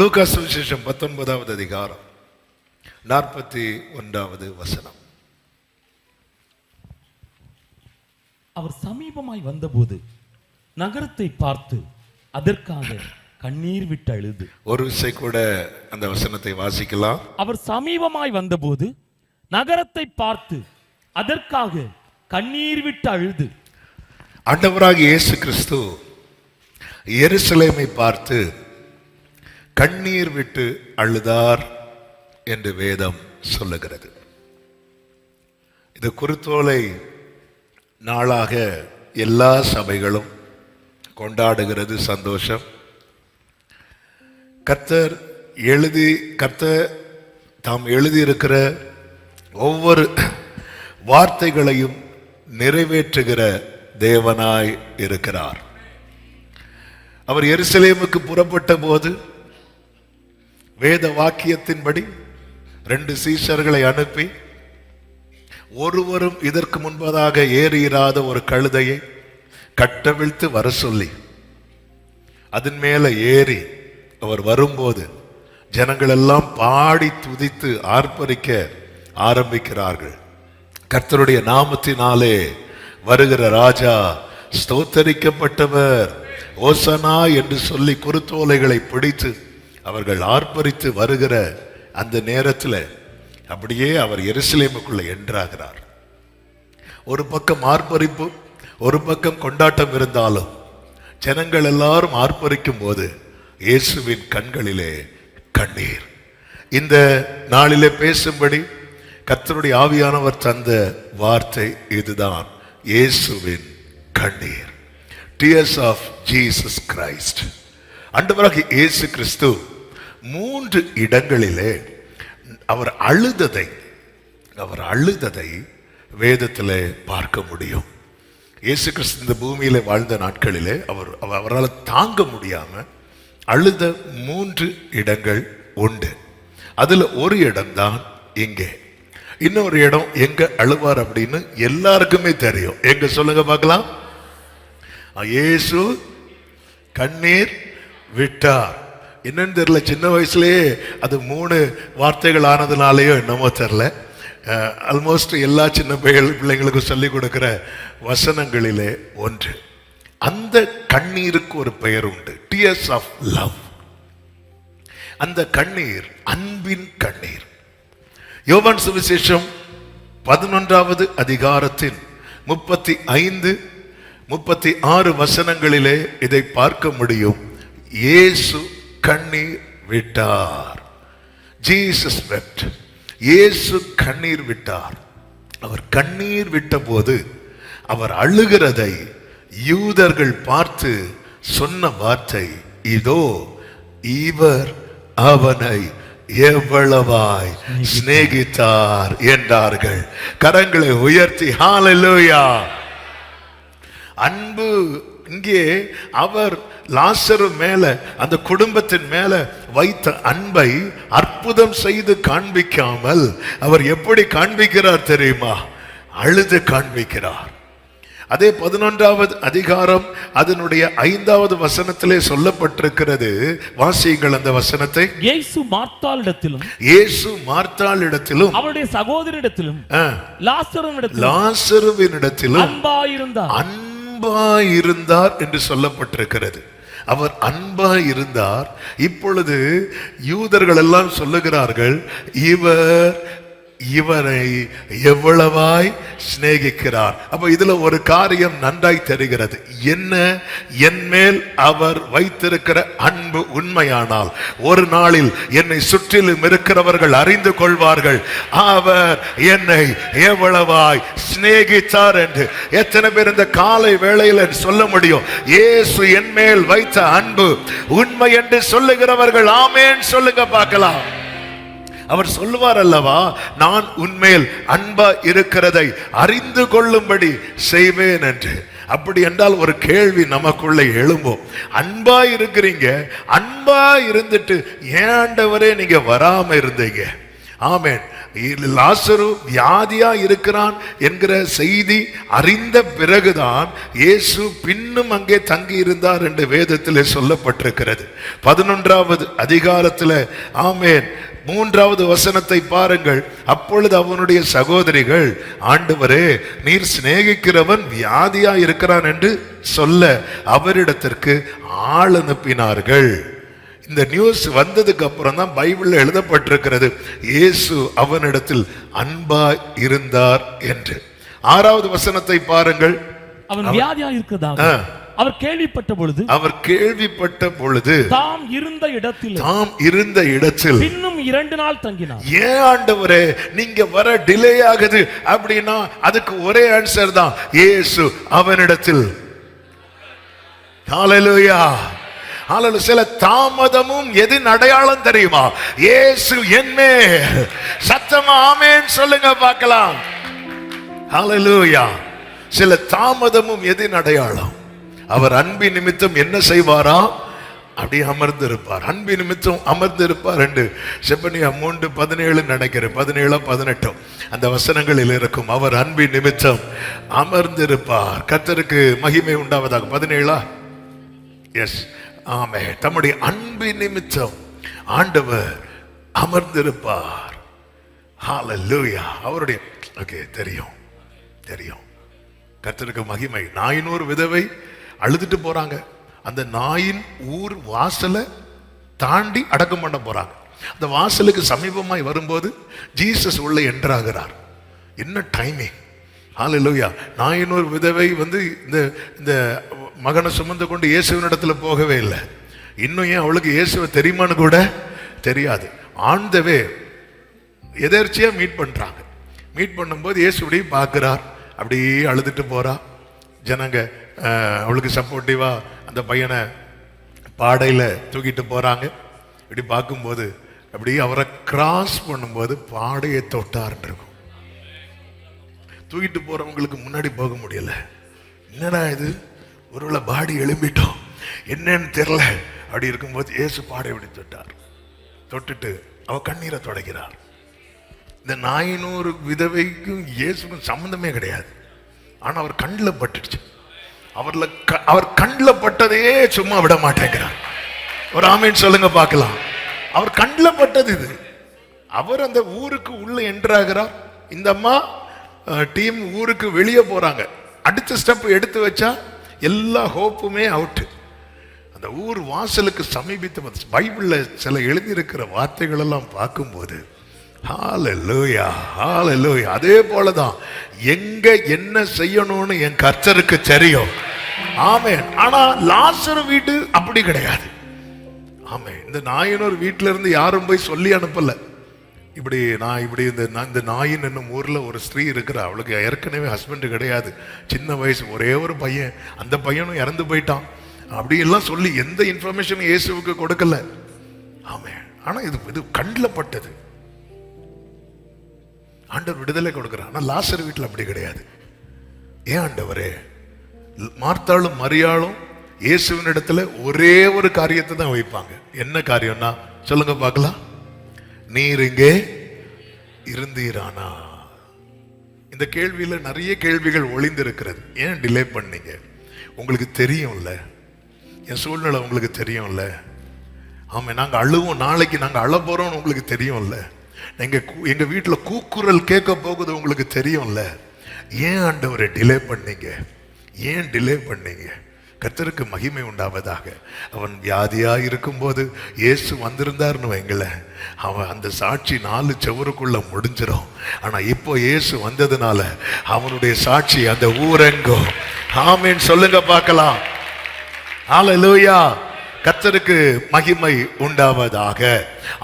லூக்கா சுவிசேஷம் 19வது அதிகாரம் 41வது வசனம். அவர் சமீபமாய் வந்தபோது நகரத்தை பார்த்து அதற்காக கண்ணீர் விட்டு அழுது. ஒரு விசை கூட அந்த வசனத்தை வாசிக்கலாம். அவர் சமீபமாய் வந்தபோது நகரத்தை பார்த்து அதற்காக கண்ணீர் விட்டு அழுது. ஆண்டவராகிய இயேசு கிறிஸ்து எருசலேமை பார்த்து கண்ணீர் விட்டு அழுதார் என்று வேதம் சொல்லுகிறது. இது குருத்தோலை நாளாக எல்லா சபைகளும் கொண்டாடுகிறது. சந்தோஷம். கர்த்தர் தாம் எழுதியிருக்கிற ஒவ்வொரு வார்த்தைகளையும் நிறைவேற்றுகிற தேவனாய் இருக்கிறார். அவர் எருசலேமுக்கு புறப்பட்ட போது வேத வாக்கியத்தின்படி 2 சீஷர்களை அனுப்பி ஒருவரும் இதற்கு முன்பதாக ஏறியிராத ஒரு கழுதையை கட்டவிழ்த்து வர சொல்லி அதன் மேல ஏறி அவர் வரும்போது ஜனங்கள் எல்லாம் பாடி துதித்து ஆர்ப்பரிக்க ஆரம்பிக்கிறார்கள். கர்த்தருடைய நாமத்தினாலே வருகிற ராஜா ஸ்தோத்தரிக்கப்பட்டவர் ஓசனா என்று சொல்லி குருத்தோலைகளை பிடித்து அவர்கள் ஆர்ப்பரித்து வருகிற அந்த நேரத்தில் அப்படியே அவர் எருசலேமுக்குள்ள என்றாகிறார். ஒரு பக்கம் ஆர்ப்பரிப்பு, ஒரு பக்கம் கொண்டாட்டம் இருந்தாலும் ஜனங்கள் எல்லாரும் ஆர்ப்பரிக்கும் போது இயேசுவின் கண்களிலே கண்ணீர். இந்த நாளிலே பேசும்படி கர்த்தருடைய ஆவியானவர் தந்த வார்த்தை இதுதான், இயேசுவின் கண்ணீர். Tears of Jesus Christ. ஆண்டவராகிய இயேசு கிறிஸ்து 3 இடங்களிலே அவர் அழுததை வேதத்திலே பார்க்க முடியும். இயேசு கிறிஸ்து இந்த பூமியில வாழ்ந்த நாட்களிலே அவரால் தாங்க முடியாம அழுத 3 இடங்கள் உண்டு. அதுல ஒரு இடம்தான் இங்கே. இன்னொரு இடம் எங்க அழுவார் அப்படின்னு எல்லாருக்குமே தெரியும். எங்க சொல்லுங்க பார்க்கலாம். இயேசு கண்ணீர் விட்டார். என்னன்னு தெரியல, சின்ன வயசுலயே அது 3 வார்த்தைகள் ஆனதுனாலேயோ என்னமோ தெரியல, ஆல்மோஸ்ட் எல்லா சின்ன பிள்ளைங்களுக்கும் சொல்லிக் கொடுக்கிற வசனங்களிலே ஒன்று. அந்த கண்ணீருக்கு ஒரு பெயர் உண்டு, Tears of Love. அந்த கண்ணீர் அன்பின் கண்ணீர். யோவான் சுவிசேஷம் 11வது அதிகாரத்தின் 35, 36 வசனங்களிலே இதை பார்க்க முடியும். இயேசு கண்ணீர் விட்டார். Jesus wept. இயேசு கண்ணீர் விட்டார். அவர் கண்ணீர் விட்ட போது அவர் அழுகிறதை யூதர்கள் பார்த்து சொன்ன வார்த்தை இதோ, இவர் அவனை எவ்வளவாய் சிநேகித்தார் என்றார்கள். கரங்களை உயர்த்தி ஹல்லேலூயா. அன்பு இங்கே அவர் லாசரு மேல, அந்த குடும்பத்தின் மேல வைத்த அன்பை அற்புதம் செய்து காண்பிக்காமல் அவர் எப்படி காண்பிக்கிறார் தெரியுமா? அழுது காண்பிக்கிறார். அதே 11வது அதிகாரம் அதனுடைய 5வது வசனத்திலே சொல்லப்பட்டிருக்கிறது. வாசியுங்கள் அந்த வசனத்தை. இயேசு மார்த்தாளிடத்திலும் அவருடைய சகோதரிடத்திலும் லாசருவினிடத்திலும் அன்பாயிருந்தார் என்று சொல்லப்பட்டிருக்கிறது. அவர் அன்பாய் இருந்தார். இப்பொழுது யூதர்கள் எல்லாம் சொல்லுகிறார்கள், இவரை எவ்வளவாய் சிநேகிக்கிறார். அப்ப இதுல ஒரு காரியம் நன்றாய் தெரிகிறது. என்ன? என் மேல் அவர் வைத்திருக்கிற அன்பு உண்மையானால் ஒரு நாளில் என்னை சுற்றிலும் இருக்கிறவர்கள் அறிந்து கொள்வார்கள் அவர் என்னை எவ்வளவாய் சிநேகித்தார் என்று. எத்தனை பேர் இந்த காலை வேளையில் சொல்ல முடியும், இயேசு என் மேல் வைத்த அன்பு உண்மை என்று சொல்லுகிறவர்கள் ஆமென் சொல்லுங்க பார்க்கலாம். அவர் சொல்லுவார் அல்லவா, நான் உன்மேல் அன்பா இருக்கிறதை அறிந்து கொள்ளும்படி செய்வேன் என்று. அப்படி என்றால் ஒரு கேள்வி நமக்குள்ளே எழும்பும், அன்பா இருக்கிறீங்க, அன்பா இருந்துட்டு ஏன் ஆண்டவரே நீங்க வராம இருந்தீங்க? ஆமென். லாசரு வியாதியா இருக்கிறான் என்கிற செய்தி அறிந்த பிறகுதான் இயேசு பின்னும் அங்கே தங்கி இருந்தார் என்று வேதத்தில் சொல்லப்பட்டிருக்கிறது. 11வது அதிகாரத்தில் ஆமென் 3வது வசனத்தை பாருங்கள். அப்பொழுது அவனுடைய சகோதரிகள், ஆண்டவரே, நீர் சிநேகிக்கிறவன் வியாதியா இருக்கிறான் என்று சொல்ல அவரிடத்திற்கு ஆள் அனுப்பினார்கள். இந்த நியூஸ் வந்ததுக்கு அப்புறம் தான் பைபிள்ல எழுதப்பட்டிருக்கிறது, இயேசு அவனிடத்தில் அன்பா இருந்தார் என்று. 6வது வசனத்தை பாருங்கள். அவன் வியாதியா இருக்கிறதாக அவர் கேள்விப்பட்ட பொழுது தாம் இருந்த இடத்தில் இன்னும் 2 நாள் தங்கினார். ஏன் ஆண்டவரே நீங்க வர டிலே ஆகுது அப்படின்னா அதுக்கு ஒரே ஆன்சர் தான், இயேசு அவனிடத்தில். ஹalleluya. ஹalleluya. சில தாமதமும் எதின் அடையாளம் தெரியுமா? இயேசு என்மேல். சத்தமா ஆமென் சொல்லுங்க பார்க்கலாம். ஹalleluya. சில தாமதமும் எதின் அடையாளம்? அவர் அன்பின் நிமித்தம் என்ன செய்வாரா? அப்படி அமர்ந்திருப்பார். அன்பின் நிமித்தம் அமர்ந்திருப்பார் என்று செப்பனியா 3:17 நினைக்கிறேன், 17-18 அந்த வசனங்களில் இருக்கும். அவர் அன்பின் நிமித்தம் அமர்ந்திருப்பார். கர்த்தருக்கு மகிமை உண்டாவதாக. 17 எஸ் ஆமே. தம்முடைய அன்பின் நிமித்தம் ஆண்டவர் அமர்ந்திருப்பார். ஹalleluya. அவருடைய தெரியும் கர்த்தருக்கு மகிமை. 400 விதவை அழுதுட்டு போறாங்க. அந்த நாயின் ஊர் வாசலை தாண்டி அடக்கம் பண்ண போறாங்க. அந்த வாசலுக்கு சமீபமாய் வரும்போது ஜீசஸ் உள்ள என்ட்ராகிறார். என்ன டைமிங்! ஹalleluya. 400 விதவை இந்த மகனை சுமந்து கொண்டு இயேசுவினிடத்துல போகவே இல்லை. இன்னும் ஏன் அவளுக்கு இயேசுவை தெரியுமான்னு கூட தெரியாது. ஆண்டவே எதர்ச்சியா மீட் பண்றாங்க. மீட் பண்ணும்போது இயேசுடைய பார்க்கிறார். அப்படியே அழுதுட்டு போறா. ஜனங்க அவளுக்கு சப்போர்ட்டிவா அந்த பையனை பாடையில தூக்கிட்டு போறாங்க. இப்படி பார்க்கும்போது அப்படியே அவரை கிராஸ் பண்ணும்போது பாடையை தொட்டார்ன்னு இருக்கும். தூக்கிட்டு போறவங்களுக்கு முன்னாடி போக முடியல. என்னடா இது, ஒருவேளை பாடி எழும்பிட்டோம் என்னன்னு தெரியல. அப்படி இருக்கும்போது இயேசு பாடை இப்படி தொட்டார். தொட்டுட்டு அவ கண்ணீரை தொடக்கிறார். இந்த 400 விதவைக்கும் இயேசுக்கும் சம்பந்தமே கிடையாது. ஆனா அவர் கண்ணில் பட்டுடுச்சு. அவர் கண்ணில் பட்டதே சும்மா விட மாட்டேங்கிறார். ஒரு ஆமீன் சொல்லுங்க பார்க்கலாம். அவர் கண்ணில் பட்டது இது. அவர் அந்த ஊருக்கு உள்ள என்ட்ராகிறார். இந்த அம்மா டீம் ஊருக்கு வெளியே போறாங்க. அடுத்த ஸ்டெப் எடுத்து வச்சா எல்லா ஹோப்புமே அவுட்டு. அந்த ஊர் வாசலுக்கு சமீபித்து பைபிள்ல சில எழுதியிருக்கிற வார்த்தைகள் எல்லாம் பார்க்கும்போது ஹalleluya ஹalleluya. அதே போலதான் எங்க என்ன செய்யணும்னு என் கர்த்தருக்கு தெரியும். ஆமென். ஆனா லாசரு வீட்டு அப்படி கிடையாது. ஆமென். இந்த நாயினோர் வீட்டுல இருந்து யாரும் போய் சொல்லி அனுப்பல. இப்படி இந்த நாயின் என்னும் ஊர்ல ஒரு ஸ்திரீ இருக்கிற, அவளுக்கு ஏற்கனவே ஹஸ்பண்ட் கிடையாது, சின்ன வயசு, ஒரே ஒரு பையன், அந்த பையனும் இறந்து போயிட்டான். அப்படி எல்லாம் சொல்லி எந்த இன்ஃபர்மேஷனும் இயேசுவுக்கு கொடுக்கல. ஆமென். ஆனா இது கண்ணில் பட்டது. ஆண்டவர் விடுதலை கொடுக்கிறார். ஆனா லாசர் வீட்டில் அப்படி கிடையாது. ஏன் ஆண்டவரே? மார்த்தாளும் மரியாளும் இயேசுவின் இடத்துல ஒரே ஒரு காரியத்தை தான் வைப்பாங்க. என்ன காரியம்னா சொல்லுங்க பார்க்கலாம். நீர் இங்கே இருந்தீரானா? இந்த கேள்வியில நிறைய கேள்விகள் ஒளிந்திருக்கிறது. ஏன் டிலே பண்ணீங்க? உங்களுக்கு தெரியும்ல, என் சூழ்நிலை உங்களுக்கு தெரியும்ல. ஆமா, நாங்க அழுவோம், நாளைக்கு நாங்க அழ போறோம்னு உங்களுக்கு தெரியும்ல. எங்க வீட்டுல கூக்குரல் கேட்க போகுது உங்களுக்கு தெரியும்ல. ஏன் ஆண்டவரை டிலே பண்ணீங்க? ஏன் டிலே பண்ணீங்க? கர்த்தருக்கு மகிமை உண்டாவதாக. அவன் வியாதியா இருக்கும்போது இயேசு வந்திருந்தார்னு வைங்கள, அவன் அந்த சாட்சி 4 செவருக்குள்ள முடிஞ்சிடும். ஆனா இப்போ இயேசு வந்ததுனால அவனுடைய சாட்சி அந்த ஊரெங்கும். ஆமென் சொல்லுங்க பார்க்கலாம். ஹalleluya. கர்த்தருக்கு மகிமை உண்டாவதாக.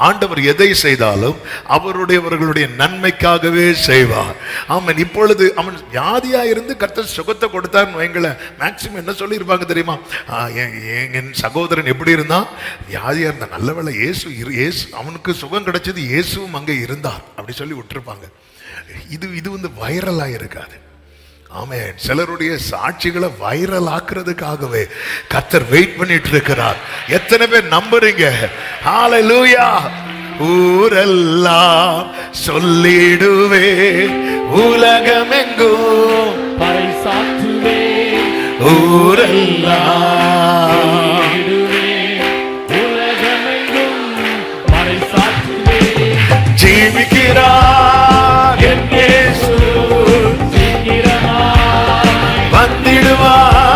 ஆண்டவர் எதை செய்தாலும் அவருடைய நன்மைக்காகவே செய்வார். ஆமென். இப்பொழுது அவன் வியாதியா இருந்து கர்த்தர் சுகத்தை கொடுத்தார்னு வைங்கள, மேக்சிமம் என்ன சொல்லி இருப்பாங்க தெரியுமா? என் சகோதரன் எப்படி இருந்தா? வியாதியா இருந்தா. நல்ல வேளை இயேசு அவனுக்கு சுகம் கிடைச்சது, இயேசுவும் அங்கே இருந்தார், அப்படி சொல்லி விட்டுருப்பாங்க. இது வைரலா இருக்காது. ஆமென். சிலருடைய சாட்சிகளை வைரல் ஆக்குறதுக்காகவே கர்த்தர் வெயிட் பண்ணிட்டு இருக்கிறார். எத்தனை பேர் நம்புறீங்க? ஹalleluya. ஊரெல்லாம் சொல்லிடுவே, உலகமெங்கும் பறைசாற்றுவே, ஊரெல்லாம் உலகமெங்கும் பறைசாற்றுவே. ஜீவிக்கிறார் என் இயேசு, சீக்கிரமாய் வந்திடுவார்,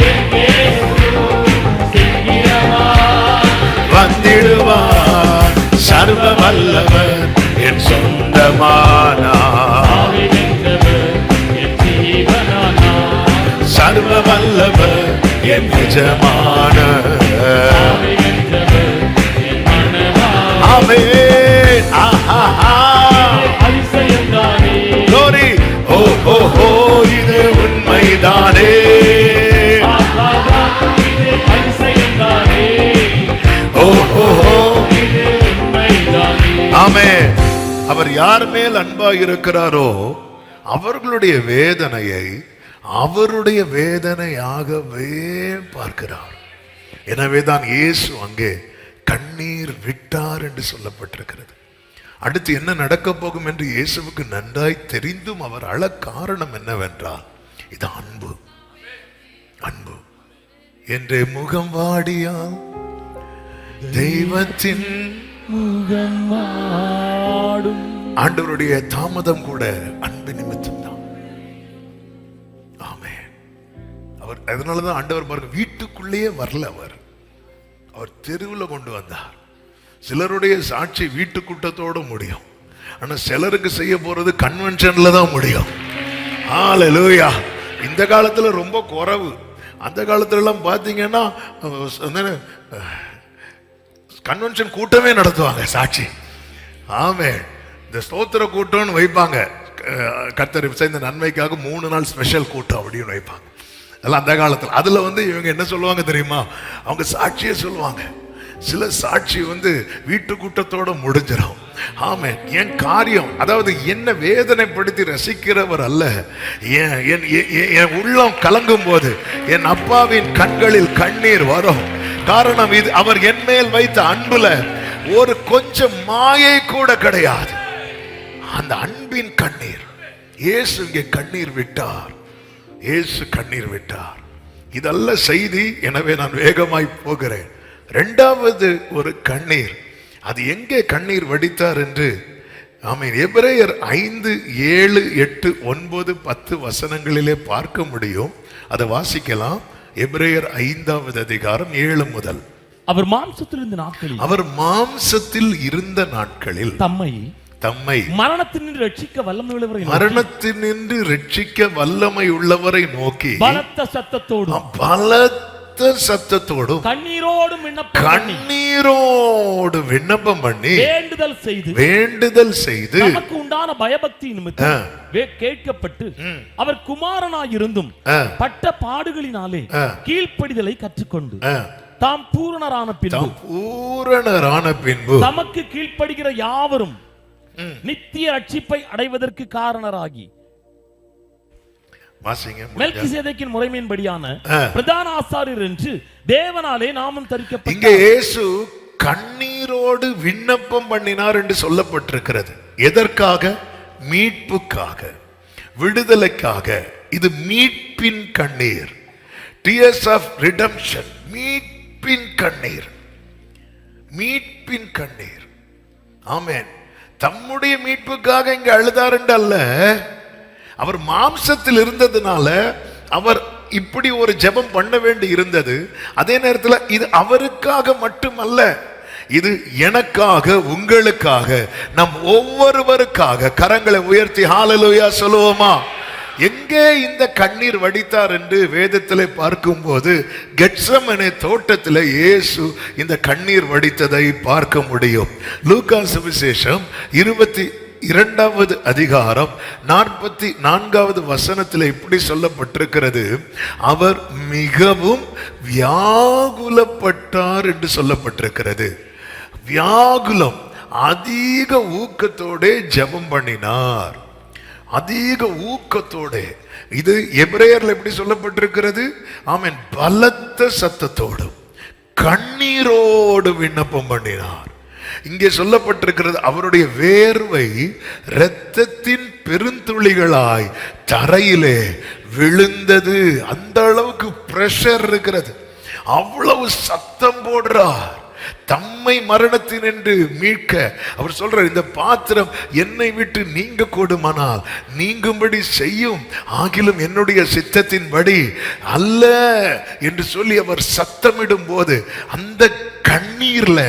என் இயேசு சீக்கிரமாய் வந்திடுவார். சர்வ வல்லவர் என் சொந்தமானார், என் ஜீவனானார். சர்வ வல்லவர் என் நிஜமானார். என் மனமாய் ஆமென். ஆஹா, அதிசயம்தானே, glory. ஓ ஓ ஓ, இது உண்மைதானே. இது அதிசயம்தானே, ஓ ஓ ஓ, இது உண்மைதானே. ஆமென். அவர் யார் மேல் அன்பாய் இருக்கிறாரோ அவர்களுடைய வேதனையை அவருடைய வேதனையாகவே பார்க்கிறார். எனவேதான் இயேசு அங்கே கண்ணீர் விட்டார் என்று சொல்லப்பட்டிருக்கிறது. அடுத்து என்ன நடக்க போகும் என்று இயேசுவுக்கு நன்றாய் தெரிந்தும் அவர் அழ காரணம் என்னவென்றால், இது அன்பு. அன்பு என்ற முகம் வாடியால் தெய்வத்தின் முகம் வாடும். ஆண்டவருடைய தாமதம் கூட அன்பு நிமித்தம் தான். ஆமென். அவர் அதனாலதான் ஆண்டவர் பாருங்க, வீட்டுக்குள்ளேயே வரல, அவர் தெருவில் கொண்டு வந்தார். சிலருடைய சாட்சி வீட்டு கூட்டத்தோட முடியும், ஆனா சிலருக்கு செய்ய போறது கன்வென்ஷன்ல தான் முடியும். ஹல்லேலூயா. இந்த காலத்துல ரொம்ப குறைவு. அந்த காலத்துல எல்லாம் பாத்தீங்கன்னா கன்வென்ஷன் கூட்டமே நடத்துவாங்க சாட்சி. ஆமென். இந்த ஸ்தோத்திர கூட்டம்னு வைப்பாங்க, கர்த்தர் செய்த நன்மைக்காக 3 நாள் ஸ்பெஷல் கூட்டம் அப்படின்னு வைப்பாங்க. அதெல்லாம் அந்த காலத்தில். அதுல இவங்க என்ன சொல்லுவாங்க தெரியுமா, அவங்க சாட்சியே சொல்லுவாங்க. சில சாட்சி வீட்டு கூட்டத்தோட முடிஞ்சிடும். ஆமென். என் காரியம், அதாவது என்ன வேதனைப்படுத்தி ரசிக்கிறவர் அல்ல. என் உள்ளம் கலங்கும் போது என் அப்பாவின் கண்களில் கண்ணீர் வரும். காரணம் இது, அவர் என் மேல் வைத்த அன்புல ஒரு கொஞ்சம் மாயை கூட கிடையாது. அந்த அன்பின் கண்ணீர். இயேசு இங்கே கண்ணீர் விட்டார். இயேசு கண்ணீர் விட்டார். இதல்ல செய்தி. எனவே நான் வேகமாய் போகிறேன். இரண்டாவது ஒரு கண்ணீர். அது எங்கே கண்ணீர் வடித்தார் என்று ஆமென், எபிரேயர் 5, 7, 8, 9, 10 வசனங்களிலே பார்க்க முடியும். அதை வாசிக்கலாம். எபிரேயர் 5வது அதிகாரம் 7 முதல். அவர் மாம்சத்தில் இருந்த நாட்களில், அவர் மாம்சத்தில் இருந்த நாட்களில் தம்மை மரணத்தினின்று ரட்சிக்க வல்லமை உள்ளவரை, மரணத்தினின்று ரட்சிக்க வல்லமை உள்ளவரை நோக்கி பலத்த சத்தத்தோடும் கண்ணீரோடு விண்ணப்பம் பண்ணி வேண்டுதல் செய்து நமக்கு உண்டான பயபக்தி நிமித்தம் கேட்கப்பட்டு அவர் குமாரனாயிருந்தும் பட்ட பாடுகளினாலே கீழ்ப்படிதலை கற்றுக்கொண்டு தாம் பூரணரான பின்பு தமக்கு கீழ்ப்படுகிற யாவரும் நித்திய ரட்சிப்பை அடைவதற்கு காரணராகி, மெல்கிசேதேக்கின் முறைமையின்படியான பிரதான ஆசாரியர் என்று தேவனாலே நாமம் தரிக்கப்பட்டார். இங்கே இயேசு கண்ணீரோடு விண்ணப்பம் பண்ணினார் என்று சொல்லப்பட்டிருக்கிறது. எதற்காக? மீட்புக்காக, விடுதலைக்காக. இது மீட்பின் கண்ணீர். tears of redemption. மீட்பின் கண்ணீர். மீட்பின் கண்ணீர். ஆமென். தம்முடைய மீட்புக்காக இங்க அழுதார் என்று அல்ல. அவர் மாம்சத்தில் இருந்ததுனால அவர் இப்படி ஒரு ஜெபம் பண்ண வேண்டி இருந்தது. அதே நேரத்தில் இது அவருக்காக மட்டுமல்ல, இது எனக்காக, உங்களுக்காக, நம் ஒவ்வொருவருக்காக. கரங்களை உயர்த்தி ஹல்லேலூயா சொல்லுவோமா? எங்கே இந்த கண்ணீர் வடித்தார் என்று வேதத்திலே பார்க்கும்போது கெத்செமனே தோட்டத்தில் இயேசு இந்த கண்ணீர் வடித்ததை பார்க்க முடியும். லூக்கா சுவிசேஷம் 22வது அதிகாரம் 44வது வசனத்தில் இப்படி சொல்லப்பட்டிருக்கிறது, அவர் மிகவும் வியாகுலப்பட்டார் என்று சொல்லப்பட்டிருக்கிறது. வியாகுலம், அதிக ஊக்கத்தோட ஜெபம் பண்ணினார். அதிக ஊக்கத்தோட. இது எபிரேயர்ல எப்படி சொல்லப்பட்டிருக்கிறது? ஆமென். பலத்த சத்தத்தோடும் கண்ணீரோடு விண்ணப்பம் பண்ணினார். இங்கே சொல்லப்பட்டிருக்கிறது, அவருடைய வேர்வை இரத்தத்தின் பெருந்துளிகளாய் தரையிலே விழுந்தது. அந்த அளவுக்கு பிரஷர் இருக்கிறது. அவ்வளவு சத்தம் போடுறார். தம்மை மரணத்தினின்று மீட்க அவர் சொல்றார், இந்த பாத்திரம் என்னை விட்டு நீங்க கூடுமானால் நீங்கும்படி செய்யும், ஆகிலும் என்னுடைய சித்தத்தின்படி அல்ல என்று சொல்லி அவர் சத்தமிடும் போது அந்த கண்ணீர்ல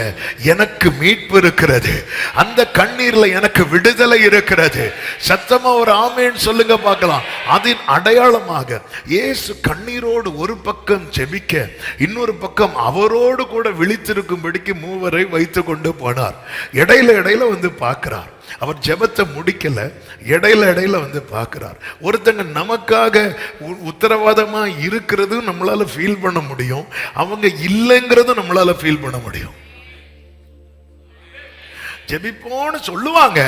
எனக்கு மீட்பு இருக்கிறது, அந்த கண்ணீர்ல எனக்கு விடுதலை இருக்கிறது. சத்தமா ஒரு ஆமேன் சொல்லுங்க பார்க்கலாம். அதன் அடையாளமாக இயேசு கண்ணீரோடு ஒரு பக்கம் ஜெபிக்க, இன்னொரு பக்கம் அவரோடு கூட விழித்திருக்கும்படிக்கு மூவரை வைத்து கொண்டு போனார். இடையில வந்து பார்க்கிறார். அவர் ஜெபத்தை முடிக்கல, இடையில வந்து பார்க்கிறார். ஒருத்தங்க நமக்காக உத்தரவாதமா இருக்கிறது நம்மளால ஃபீல் பண்ண முடியும், அவங்க இல்லைங்கிறது நம்மளால ஃபீல் பண்ண முடியும். ஜெபிப்போன்னு சொல்லுவாங்க,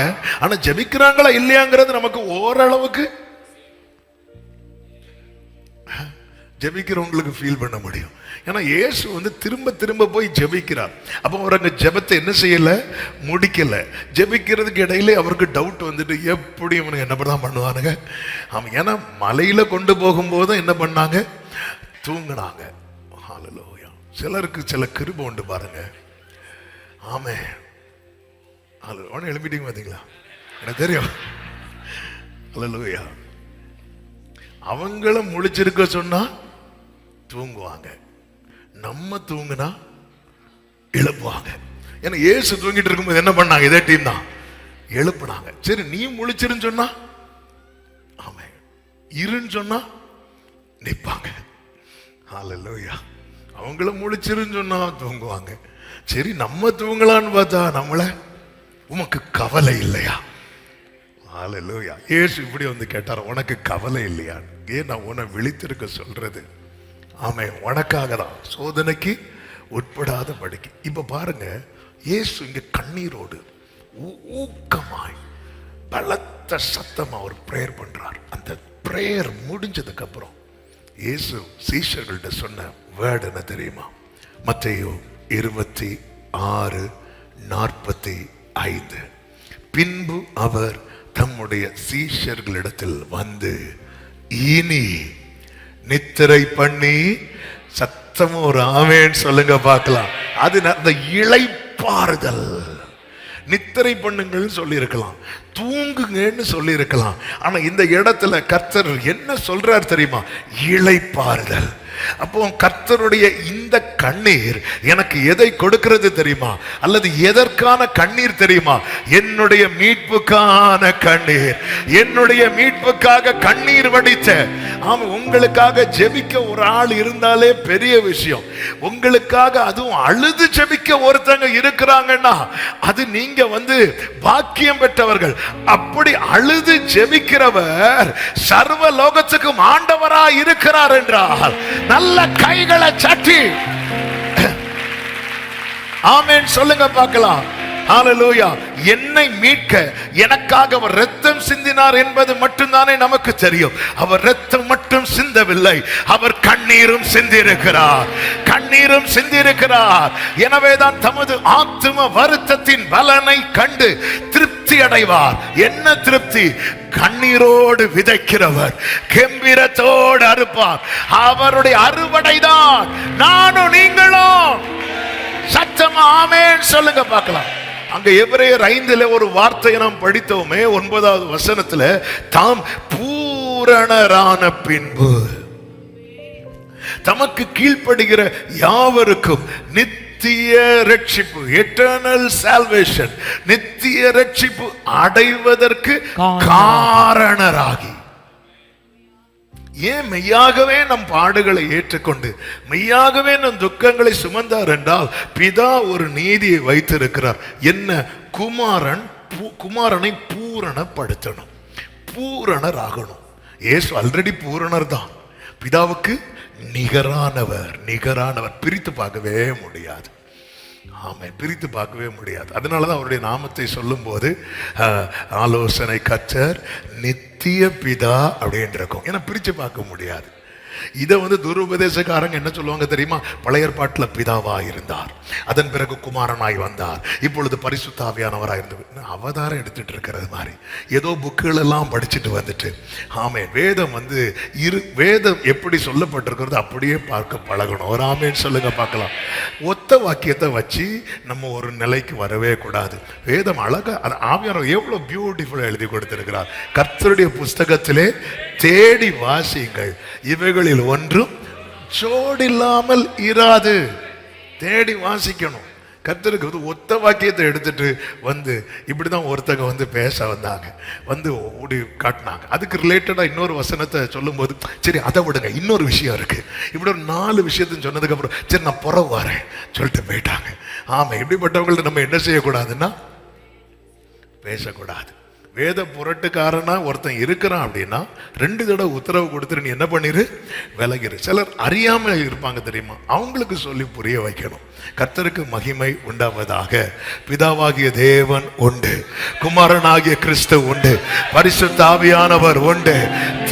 ஆனா ஜெபிக்கிறாங்களா இல்லையாங்கிறது நமக்கு ஓரளவுக்கு ஜெபிக்கிறவங்களுக்கு ஃபீல் பண்ண முடியும். ஏன்னா இயேசு வந்து திரும்ப திரும்ப போய் ஜெபிக்கிறார். அப்போ அவர் அங்கே ஜெபத்தை என்ன செய்யல, முடிக்கல. ஜெபிக்கிறதுக்கு இடையிலே அவருக்கு டவுட் வந்துட்டு, எப்படி இவனுக்கு என்ன தான் பண்ணுவானுங்க. அவன் ஏன்னா மலையில கொண்டு போகும்போதும் என்ன பண்ணாங்க, தூங்கினாங்க. ஹல்லேலூயா. சிலருக்கு சில கிருபை உண்டு பாருங்க. ஆமே, ஒன்று எழுப்பிட்டீங்க பார்த்தீங்களா, எனக்கு தெரியும். ஹல்லேலூயா. அவங்கள முழிச்சிருக்க சொன்னா தூங்குவாங்க, நம்ம தூங்குனா எழுப்புவாங்க. ஏன்னா இயேசு தூங்கிட்டு இருக்கும்போது என்ன பண்ணாங்க, இதே டீம் தான் எழுப்புனாங்க. சரி, நீ முழிச்சிருன்னு சொன்னா ஆமா, இருன்னு சொன்னா நிப்பாங்க. ஹல்லேலூயா. அவங்கள முழிச்சிருன்னு சொன்னா தூங்குவாங்க. சரி, நம்ம தூங்கலான்னு பார்த்தா நம்மள, உமக்கு கவலை இல்லையா? ஹல்லேலூயா. இயேசு இப்படி வந்து கேட்டார், உனக்கு கவலை இல்லையா? ஏன் நான் உன்னை விழித்திருக்க சொல்றது, ஆமே, உனக்காக தான், சோதனைக்கு உட்படாத படிக்கு. இப்ப பாருங்க, இயேசு இங்க கண்ணீரோடு ஊக்கமாய் பலத்த சத்தமா ஒரு பிரேயர் பண்றார். அந்த பிரேயர் முடிஞ்சதுக்கு அப்புறம் இயேசு சீஷர்கள்ட்ட சொன்ன வேர்ட் என்ன தெரியுமா? மத்தேயு 26:45. பின்பு அவர் தம்முடைய சீஷர்களிடத்தில் வந்து, இனி நித்திரை பண்ணி, சத்தமும் ஒரு ஆமேன் சொல்லுங்க பார்க்கலாம். அது அந்த இளைப்பாறுதல். நித்திரை பண்ணுங்கள் சொல்லி இருக்கலாம், தூங்குங்கன்னு சொல்லி இருக்கலாம். ஆனா இந்த இடத்துல கர்த்தர் என்ன சொல்றார் தெரியுமா? இளைப்பாறுதல். அப்போ கர்த்தருடைய இந்த கண்ணீர் எனக்கு எதை கொடுக்கிறது தெரியுமா? அல்லது எதற்கான கண்ணீர் தெரியுமா? என்னுடைய மீட்புக்கான கண்ணீர். என்னுடைய மீட்புக்காக கண்ணீர் வடித்த, ஆமா, உங்களுக்காக ஜெபிக்க ஒரு ஆள் இருந்தாலே பெரிய விஷயம். உங்களுக்காக அதுவும் அழுது ஜெபிக்க ஒருத்தங்க இருக்கிறாங்கன்னா அது நீங்க வந்து பாக்கியம் பெற்றவர்கள். அப்படி அழுது ஜெபிக்கிறவர் சர்வ லோகத்துக்கும் ஆண்டவராய் இருக்கிறார் என்றால் நல்ல கைகளை சட்டி ஆமென் சொல்லுங்க பார்க்கலாம். ஹல்லேலூயா. என்னை மீட்க எனக்காக அவர் ரத்தம் சிந்தினார் என்பது மட்டும்தானே நமக்கு தெரியும். அவர் ரத்தம் மட்டும் சிந்தவில்லை, அவர் கண்ணீரும் சிந்தியிருக்கிறார். கண்ணீரும் சிந்தியிருக்கிறார். எனவேதான் தமது ஆத்தும வருத்தத்தின் பலனை கண்டு திருப்தி அடைவார். என்ன திருப்தி? கண்ணீரோடு விதைக்கிறவர் கெம்பீரத்தோடு அறுப்பார். அவருடைய அறுவடைதான் நானும் நீங்களும். சத்தமா ஆமென் சொல்லுங்க பார்க்கலாம். அங்க எபிரேயர் 5 ஒரு வார்த்தையை நாம் படித்தோமே, 9வது வசனத்துல, தாம் பூரணரான பின்பு தமக்கு கீழ்ப்படுகிற யாவருக்கும் நித்திய ரட்சிப்பு, எட்டர்னல் சால்வேஷன், நித்திய ரட்சிப்பு அடைவதற்கு காரணராகி. ஏன் மெய்யாகவே நம் பாடுகளை ஏற்றுக்கொண்டு மெய்யாகவே நம் துக்கங்களை சுமந்தார் என்றால் பிதா ஒரு நீதியை வைத்திருக்கிறார். என்ன? குமாரனை பூரணப்படுத்தணும், பூரணராகணும். இயேசு ஆல்ரெடி பூரணர் தான், பிதாவுக்கு நிகரானவர். பிரித்து பார்க்கவே முடியாது. ஆமை, பிரித்து பார்க்கவே முடியாது. அதனாலதான் அவருடைய நாமத்தை சொல்லும் போது ஆலோசனை கர்த்தர், நித்திய பிதா அப்படின்னு இருக்கும். ஏன்னா பிரித்து பார்க்க முடியாது. இதை துருபதேசக்காரங்க என்ன சொல்லுவாங்க தெரியுமா? பழைய ஏற்பாட்டுல பிதாவா இருந்தார், அதன் பிறகு குமாரனாய் வந்தார், இப்பொழுது பரிசுத்த ஆவியானவராய் இருந்து அவதாரம் எடுத்துட்டு இருக்கிறது மாதிரி ஏதோ புக்குகள் எல்லாம் படிச்சுட்டு வந்துட்டு ஆமென். வேதம் வேதம் எப்படி சொல்லப்பட்டிருக்கிறது அப்படியே பார்க்க பழகணும். ஒரு ஆமேன்னு சொல்லுங்க பார்க்கலாம். ஒத்த வாக்கியத்தை வச்சு நம்ம ஒரு நிலைக்கு வரவே கூடாது. வேதம் அழகா ஆவியானவர் எவ்வளவு பியூட்டிஃபுல்லா எழுதி கொடுத்திருக்கிறார். கர்த்தருடைய புஸ்தகத்திலே தேடி வாசியுங்கள், இவைகளில் ஒன்றும் சோடில்லாமல் இராது. தேடி வாசிக்கணும். கர்த்தருக்கு ஒத்த வாக்கியத்தை எடுத்துட்டு இப்படிதான் ஒருத்தங்க பேச வந்தாங்க, ஓடி காட்டினாங்க. அதுக்கு ரிலேட்டடா இன்னொரு வசனத்தை சொல்லும் போது சரி அதை விடுங்க, இன்னொரு விஷயம் இருக்கு, இப்படி ஒரு 4 விஷயத்தையும் சொன்னதுக்கு அப்புறம் சரி நான் புறவு வரேன் சொல்லிட்டு போயிட்டாங்க. ஆமா, இப்படிப்பட்டவங்கள்ட்ட நம்ம என்ன செய்யக்கூடாதுன்னா பேசக்கூடாது. வேத புரட்டுக்காரனா ஒருத்தன் இருக்கிறான் அப்படின்னா 2 தடவை உத்தரவு கொடுத்துட்டு நீ என்ன பண்ணிரு, விலகிரு. சிலர் அறியாம இருப்பாங்க தெரியுமா, அவங்களுக்கு சொல்லி புரிய வைக்கணும். கர்த்தருக்கு மகிமை உண்டாவதாக. பிதாவாகிய தேவன் உண்டு, குமாரனாகிய கிறிஸ்து உண்டு, பரிசுத்த ஆவியானவர் உண்டு,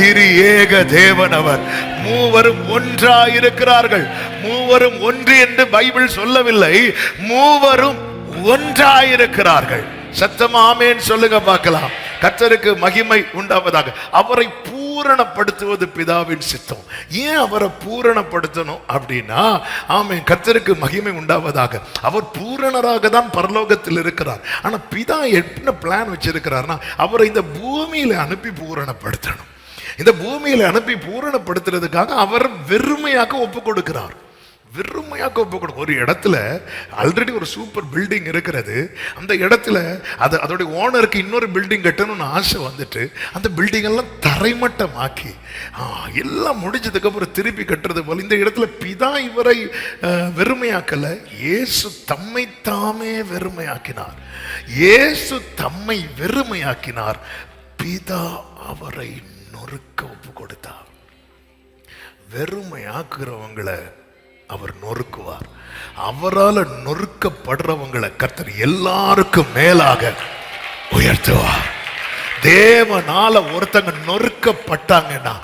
திரு ஏக தேவன் அவர். மூவரும் ஒன்றாயிருக்கிறார்கள். மூவரும் ஒன்று என்று பைபிள் சொல்லவில்லை, மூவரும் ஒன்றாயிருக்கிறார்கள். சத்தமா ஆமென் சொல்லுங்க பார்க்கலாம். கர்த்தருக்கு மகிமை உண்டாவதாக. அவரை பூரணப்படுத்துவது பிதாவின் சித்தம். ஏன் அவரை பூரணப்படுத்தணும் அப்படின்னா, ஆமென், கர்த்தருக்கு மகிமை உண்டாவதாக. அவர் பூரணராக தான் பரலோகத்தில் இருக்கிறார். ஆனா பிதா என்ன பிளான் வச்சிருக்கிறார்னா, அவரை இந்த பூமியில அனுப்பி பூரணப்படுத்தணும். இந்த பூமியில அனுப்பி பூரணப்படுத்துறதுக்காக அவர் வெறுமையாக ஒப்பு கொடுக்கிறார். வெறுமையாக ஒப்பு கொடுக்கும். ஒரு இடத்துல ஆல்ரெடி ஒரு சூப்பர் பில்டிங் இருக்கிறது. அந்த இடத்துல அதோடைய ஓனருக்கு இன்னொரு பில்டிங் கட்டணும்னு ஆசை அந்த பில்டிங் எல்லாம் தரைமட்டமாக்கி எல்லாம் முடிஞ்சதுக்கு அப்புறம் திருப்பி கட்டுறது போல இந்த இடத்துல பிதா இவரை வெறுமையாக்கல, இயேசு தம்மை தாமே வெறுமையாக்கினார். இயேசு தம்மை வெறுமையாக்கினார். பிதா அவரை நொறுக்க ஒப்பு கொடுத்தார். வெறுமையாக்குறவங்களை அவர் நொறுக்குவார். அவரால் நொறுக்கப்படுறவங்களை கர்த்தர் எல்லாருக்கும் மேலாக உயர்த்துவார். தேவனால ஒருத்தங்க நொறுக்கப்பட்டாங்கன்னா,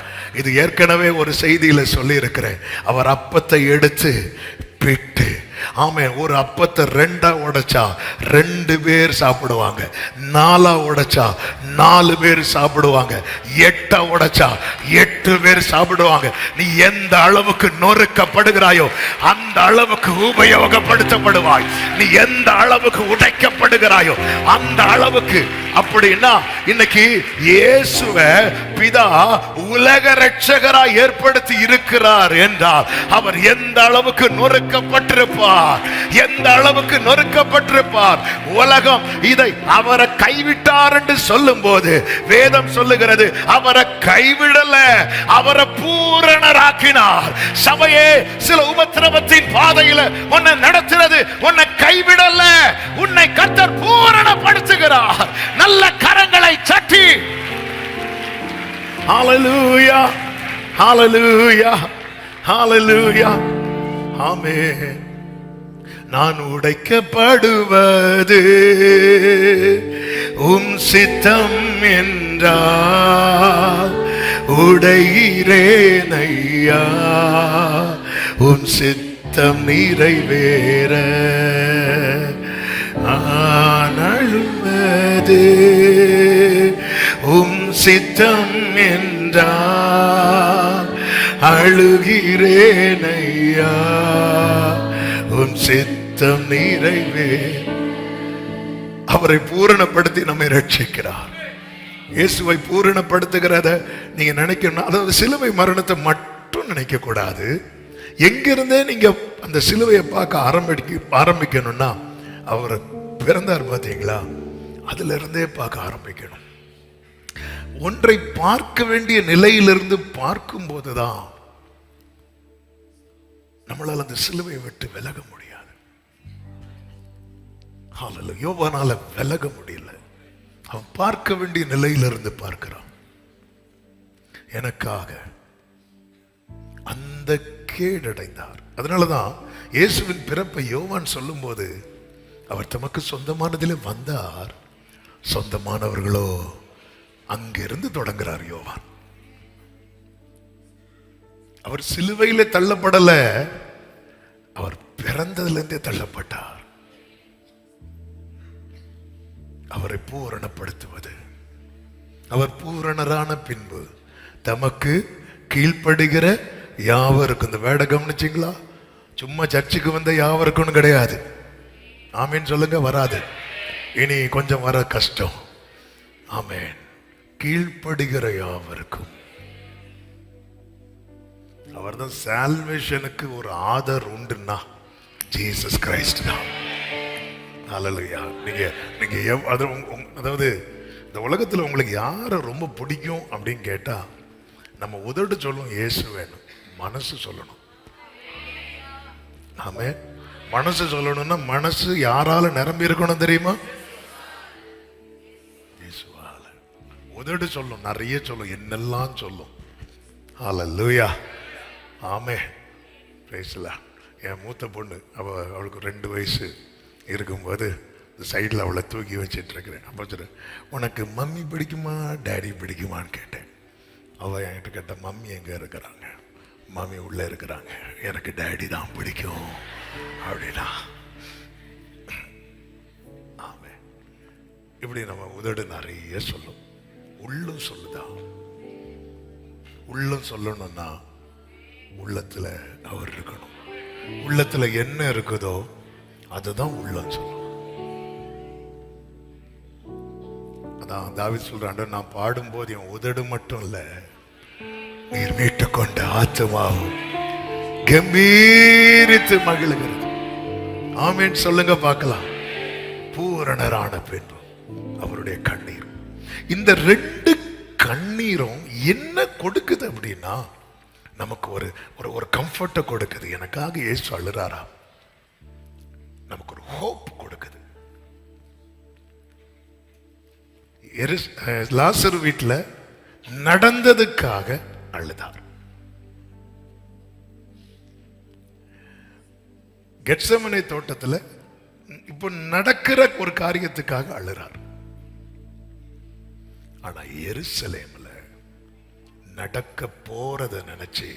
இது ஏற்கனவே ஒரு செய்தியில சொல்லி இருக்கிறேன், அவர் அப்பத்தை எடுத்து பிட்டு, ஆமென், ஒரு அப்பத்தை 2ஆ உடைச்சா 2 பேர் சாப்பிடுவாங்க, 4ஆ உடைச்சா 4 பேர் சாப்பிடுவாங்க, 8ஆ உடைச்சா 8 பேர் சாப்பிடுவாங்க. நீ எந்த அளவுக்கு நொறுக்கப்படுகிறாயோ அந்த அளவுக்கு உபயோகப்படுத்தப்படுவாய். நீ எந்த அளவுக்கு உடைக்கப்படுகிறாயோ அந்த அளவுக்கு. அப்படின்னா இன்னைக்கு இயேசுவை பிதா உலக ரட்சகராய் ஏற்படுத்தி இருக்கிறார் என்றால் அவர் எந்த அளவுக்கு நொறுக்கப்பட்டிருப்பார், எந்த அளவுக்கு நொறுக்கப்பட்டிருப்பார். உலகம் இதை அவரை கைவிட்டார் என்று சொல்லும் போது வேதம் சொல்லுகிறது, அவரை கைவிடல, அவரை பூரணராக்கினார். சபையே, சில உபத்திரவத்தின் பாதையில உன்னை நடத்துறது உன்னை கைவிடல, உன்னை கர்த்தர் பூரணப்படுத்துகிறார். நல்ல கரங்களை தட்டி ஹalleluya, ஹalleluya, ஹalleluya, ஆமென். நான் உடைக்கப்படுவது உம் சித்தம் என்றால் உடைகிறேன் ஐயா, உம் சித்தம் நிறைவேற ஆனழுவது உம் சித்தம் என்றால் அழுகிறேன் ஐயா, உம் சித்தம் நிறைவேற. அவரை பூரணப்படுத்தி நம்மை ரட்சிக்கிறார். இயேசுவை பூரணப்படுத்துகிறத நீங்க நினைக்கணும். அதாவது சிலுவை மரணத்தை மட்டும் நினைக்க கூடாது. எங்கிருந்தே நீங்க அந்த சிலுவையை பார்க்க ஆரம்பிக்கணும்னா, அவர் பிறந்தார் பார்த்தீங்களா, அதுல இருந்தே பார்க்க ஆரம்பிக்கணும். ஒன்றை பார்க்க வேண்டிய நிலையிலிருந்து பார்க்கும் போதுதான் நம்மளால் அந்த சிலுவையை விட்டு விலக முடியாது. யோவானால விலக முடியல. அவன் பார்க்க வேண்டிய நிலையிலிருந்து பார்க்கிறான். எனக்காக அந்த கேடடைந்தார். அதனாலதான் இயேசுவின் பிறப்பை யோவான் சொல்லும் போது, அவர் தமக்கு சொந்தமானதிலே வந்தார், சொந்தமானவர்களோ அங்கிருந்து தொடங்குறார் யோவான். அவர் சிலுவையிலே தள்ளப்படல, அவர் பிறந்ததிலிருந்தே தள்ளப்பட்டார். அவரை பூரணப்படுத்துவது, அவர் பூரணரான பின்பு தமக்கு கீழ்ப்படுகிற யாவருக்கும். இந்த வேட கவனிச்சிங்களா? சும்மா சர்ச்சுக்கு வந்த யாவருக்கும் கிடையாது. ஆமேன் சொல்லுங்க. வராது, இனி கொஞ்சம் வர கஷ்டம். ஆமேன். கீழ்ப்படுகிற யாவருக்கும். அவர்தான் சால்வேஷனுக்கு ஒரு ஆதர் உண்டுன்னா ஜீசஸ் கிரைஸ்ட் தான். அல்லேலூயா. நீங்க அதாவது இந்த உலகத்துல உங்களுக்கு யாரை ரொம்ப பிடிக்கும் அப்படின்னு கேட்டா, நம்ம உதடு சொல்லும் இயேசு வேணும், மனசு சொல்லணும். ஆமே. மனசு சொல்லணும்னா மனசு யாரால நிரம்பி இருக்கணும் தெரியுமா? இயேசுவால. உதடு சொல்லும், நிறைய சொல்லும், என்னெல்லாம் சொல்லும். அல்லேலூயா. ஆமே. பிரைஸ்ல. என் மூத்த பொண்ணு அவளுக்கு 2 வயசு இருக்கும்போது சைடில் அவளை தூக்கி வச்சிட்டு இருக்கிறேன். அப்போ சொல்றேன், உனக்கு மம்மி பிடிக்குமா டேடி பிடிக்குமான்னு கேட்டேன். அவள் என்கிட்ட கேட்ட, மம்மி எங்கே இருக்கிறாங்க? மம்மி உள்ளே இருக்கிறாங்க, எனக்கு டேடி தான் பிடிக்கும் அப்படின்னா. ஆமே. இப்படி நம்ம உதடு நிறைய சொல்லும், உள்ளும் சொல்லுதா. உள்ளும் சொல்லணும்னா உள்ளத்துல அவர் இருக்கணும். உள்ளத்துல என்ன இருக்குதோ அதுதான் உள்ளம் சொல்லும். அதான் தாவீது சொல்றான், நான் பாடும்போது என் உதடு மட்டும் இல்ல, நீர் மீட்டுக் கொண்ட ஆத்துமாவும் கம்பீரித்து மகிழுகிறது. ஆமேன் சொல்லுங்க பார்க்கலாம். பூரணரான பின்பு அவருடைய கண்ணீர். இந்த 2 கண்ணீரும் என்ன கொடுக்குது அப்படின்னா, நமக்கு ஒரு ஒரு கம்ஃபர்ட்டை கொடுக்குது. எனக்காக இயேசு அழுறாரா, நமக்கு ஒரு ஹோப் கொடுக்குது. லாசரு வீட்டுல நடந்ததுக்காக அழுதார். கெத்செமனே தோட்டத்துல இப்ப நடக்கிற ஒரு காரியத்துக்காக அழுறார். ஆனா எருசலேம்ல நடக்க போறத நினைச்சு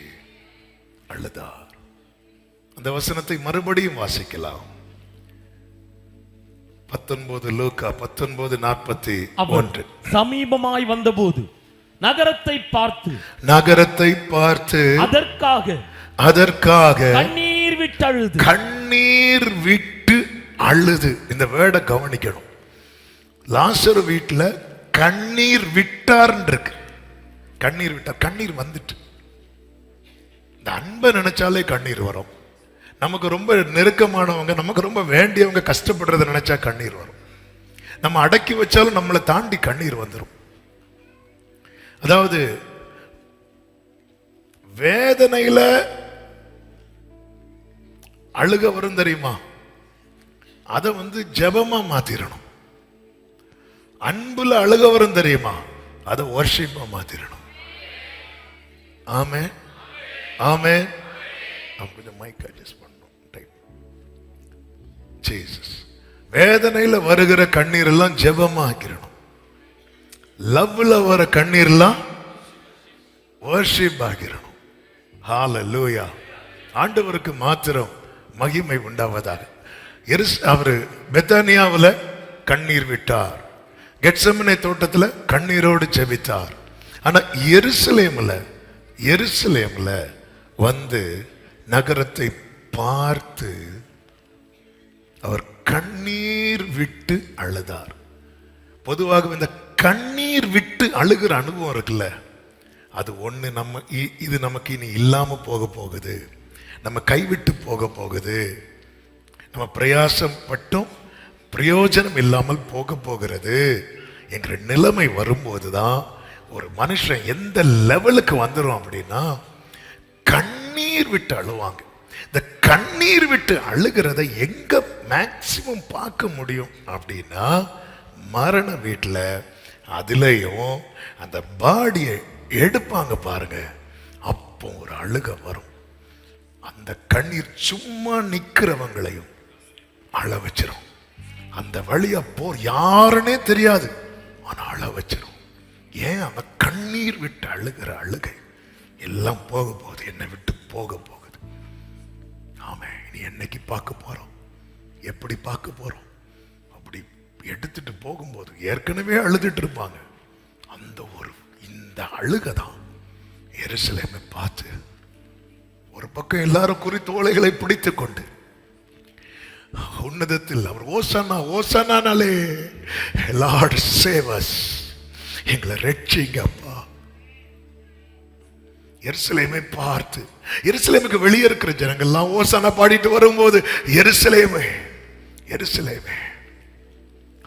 அழுதார். அந்த வசனத்தை மறுபடியும் வாசிக்கலாம். 19 லூக்கா 19:41. சமீபமாய் வந்தபோது நகரத்தை பார்த்து அதற்காக கண்ணீர் விட்டு அழுது. இந்த வேர்டை கவனிக்கணும். லாசரு வீட்டுல கண்ணீர் விட்டார் இருக்கு. கண்ணீர் விட்டார், கண்ணீர் வந்துட்டு. இந்த அன்பை நினைச்சாலே கண்ணீர் வரும். நமக்கு ரொம்ப நெருக்கமானவங்க, நமக்கு ரொம்ப வேண்டியவங்க கஷ்டப்படுறத நினைச்சா கண்ணீர் வரும். நம்ம அடக்கி வச்சாலும் நம்மளை தாண்டி கண்ணீர் வந்துடும். அதாவது வேதனையில அழுக வரும் தெரியுமா, அதை ஜெபமா மாத்திரணும். அன்புல அழுக வரும் தெரியுமா, அதை வர்ஷிப்பா மாத்திரணும். ஆமே ஆமே. கொஞ்சம் மைக் அட்ஜஸ்ட் பண்ணணும். ஜீசஸ். வேதனையில வருகிற கண்ணீர் எல்லாம் ஜெபமா ஆக்கிரணும். லவ்ல வர கண்ணீர் எல்லாம் வர்ஷிப் ஆக்கிரணும். ஹalleluya. ஆண்டவருக்கு மாத்திரம் மகிமை உண்டாவதாக. அவரு பெத்தானியாவுல கண்ணீர் விட்டார். கெத்செமனே தோட்டத்துல கண்ணீரோடு ஜெபித்தார். ஆனா எருசலேம்ல வந்து நகரத்தை பார்த்து அவர் கண்ணீர் விட்டு அழுதார். பொதுவாக இந்த கண்ணீர் விட்டு அழுகிற அனுபவம் இருக்குல்ல, அது ஒண்ணு இது நமக்கு இனி இல்லாம போக போகுது, நம்ம கைவிட்டு போக போகுது, நம்ம பிரயாசம் பட்டும் பிரயோஜனம் இல்லாமல் போக போகிறது என்கிற நிலைமை வரும்போதுதான் ஒரு மனுஷன் எந்த லெவலுக்கு வந்துடும் அப்படின்னா கண்ணீர் விட்டு அழுவாங்க. இந்த கண்ணீர் விட்டு அழுகிறத எங்க மேக்சிமம் பார்க்க முடியும் அப்படின்னா மரண வீட்டுல. அதுலயும் அந்த பாடியை எடுப்பாங்க பாருங்க, அப்போ ஒரு அழுக வரும். அந்த கண்ணீர் சும்மா நிக்கிறவங்களையும் அழ வச்சிரும். அந்த வழியா யாருன்னே தெரியாது, ஆனா அழ வச்சிரும். ஏன்? அந்த கண்ணீர் விட்டு அழுகிற அழுகை எல்லாம் போக போகுது, என்னை விட்டு போக போகுது. ஆமே, இனி என்னைக்கு பார்க்க போறோம், எப்படி பார்க்க போறோம்? அப்படி எடுத்துட்டு போகும்போது ஏற்கனவே அழுதுட்டு இருப்பாங்க. அந்த இந்த அழுகதான் எருசலேமை பார்த்து ஒரு பக்கம் எல்லாரும் குறித்தோலைகளை பிடித்துக் கொண்டு உன்னதத்தில் அவர் ஓசானா ஓசானாலே லார்ட் சேவ் அஸ், எங்களை ரட்சிங்க அப்பா. எருசலேமை பார்த்து, எருசலேமுக்கு வெளியே இருக்கிற ஜனங்கள்லாம் ஓசானா பாடிட்டு வரும்போது எருசலேமே எருசலேமே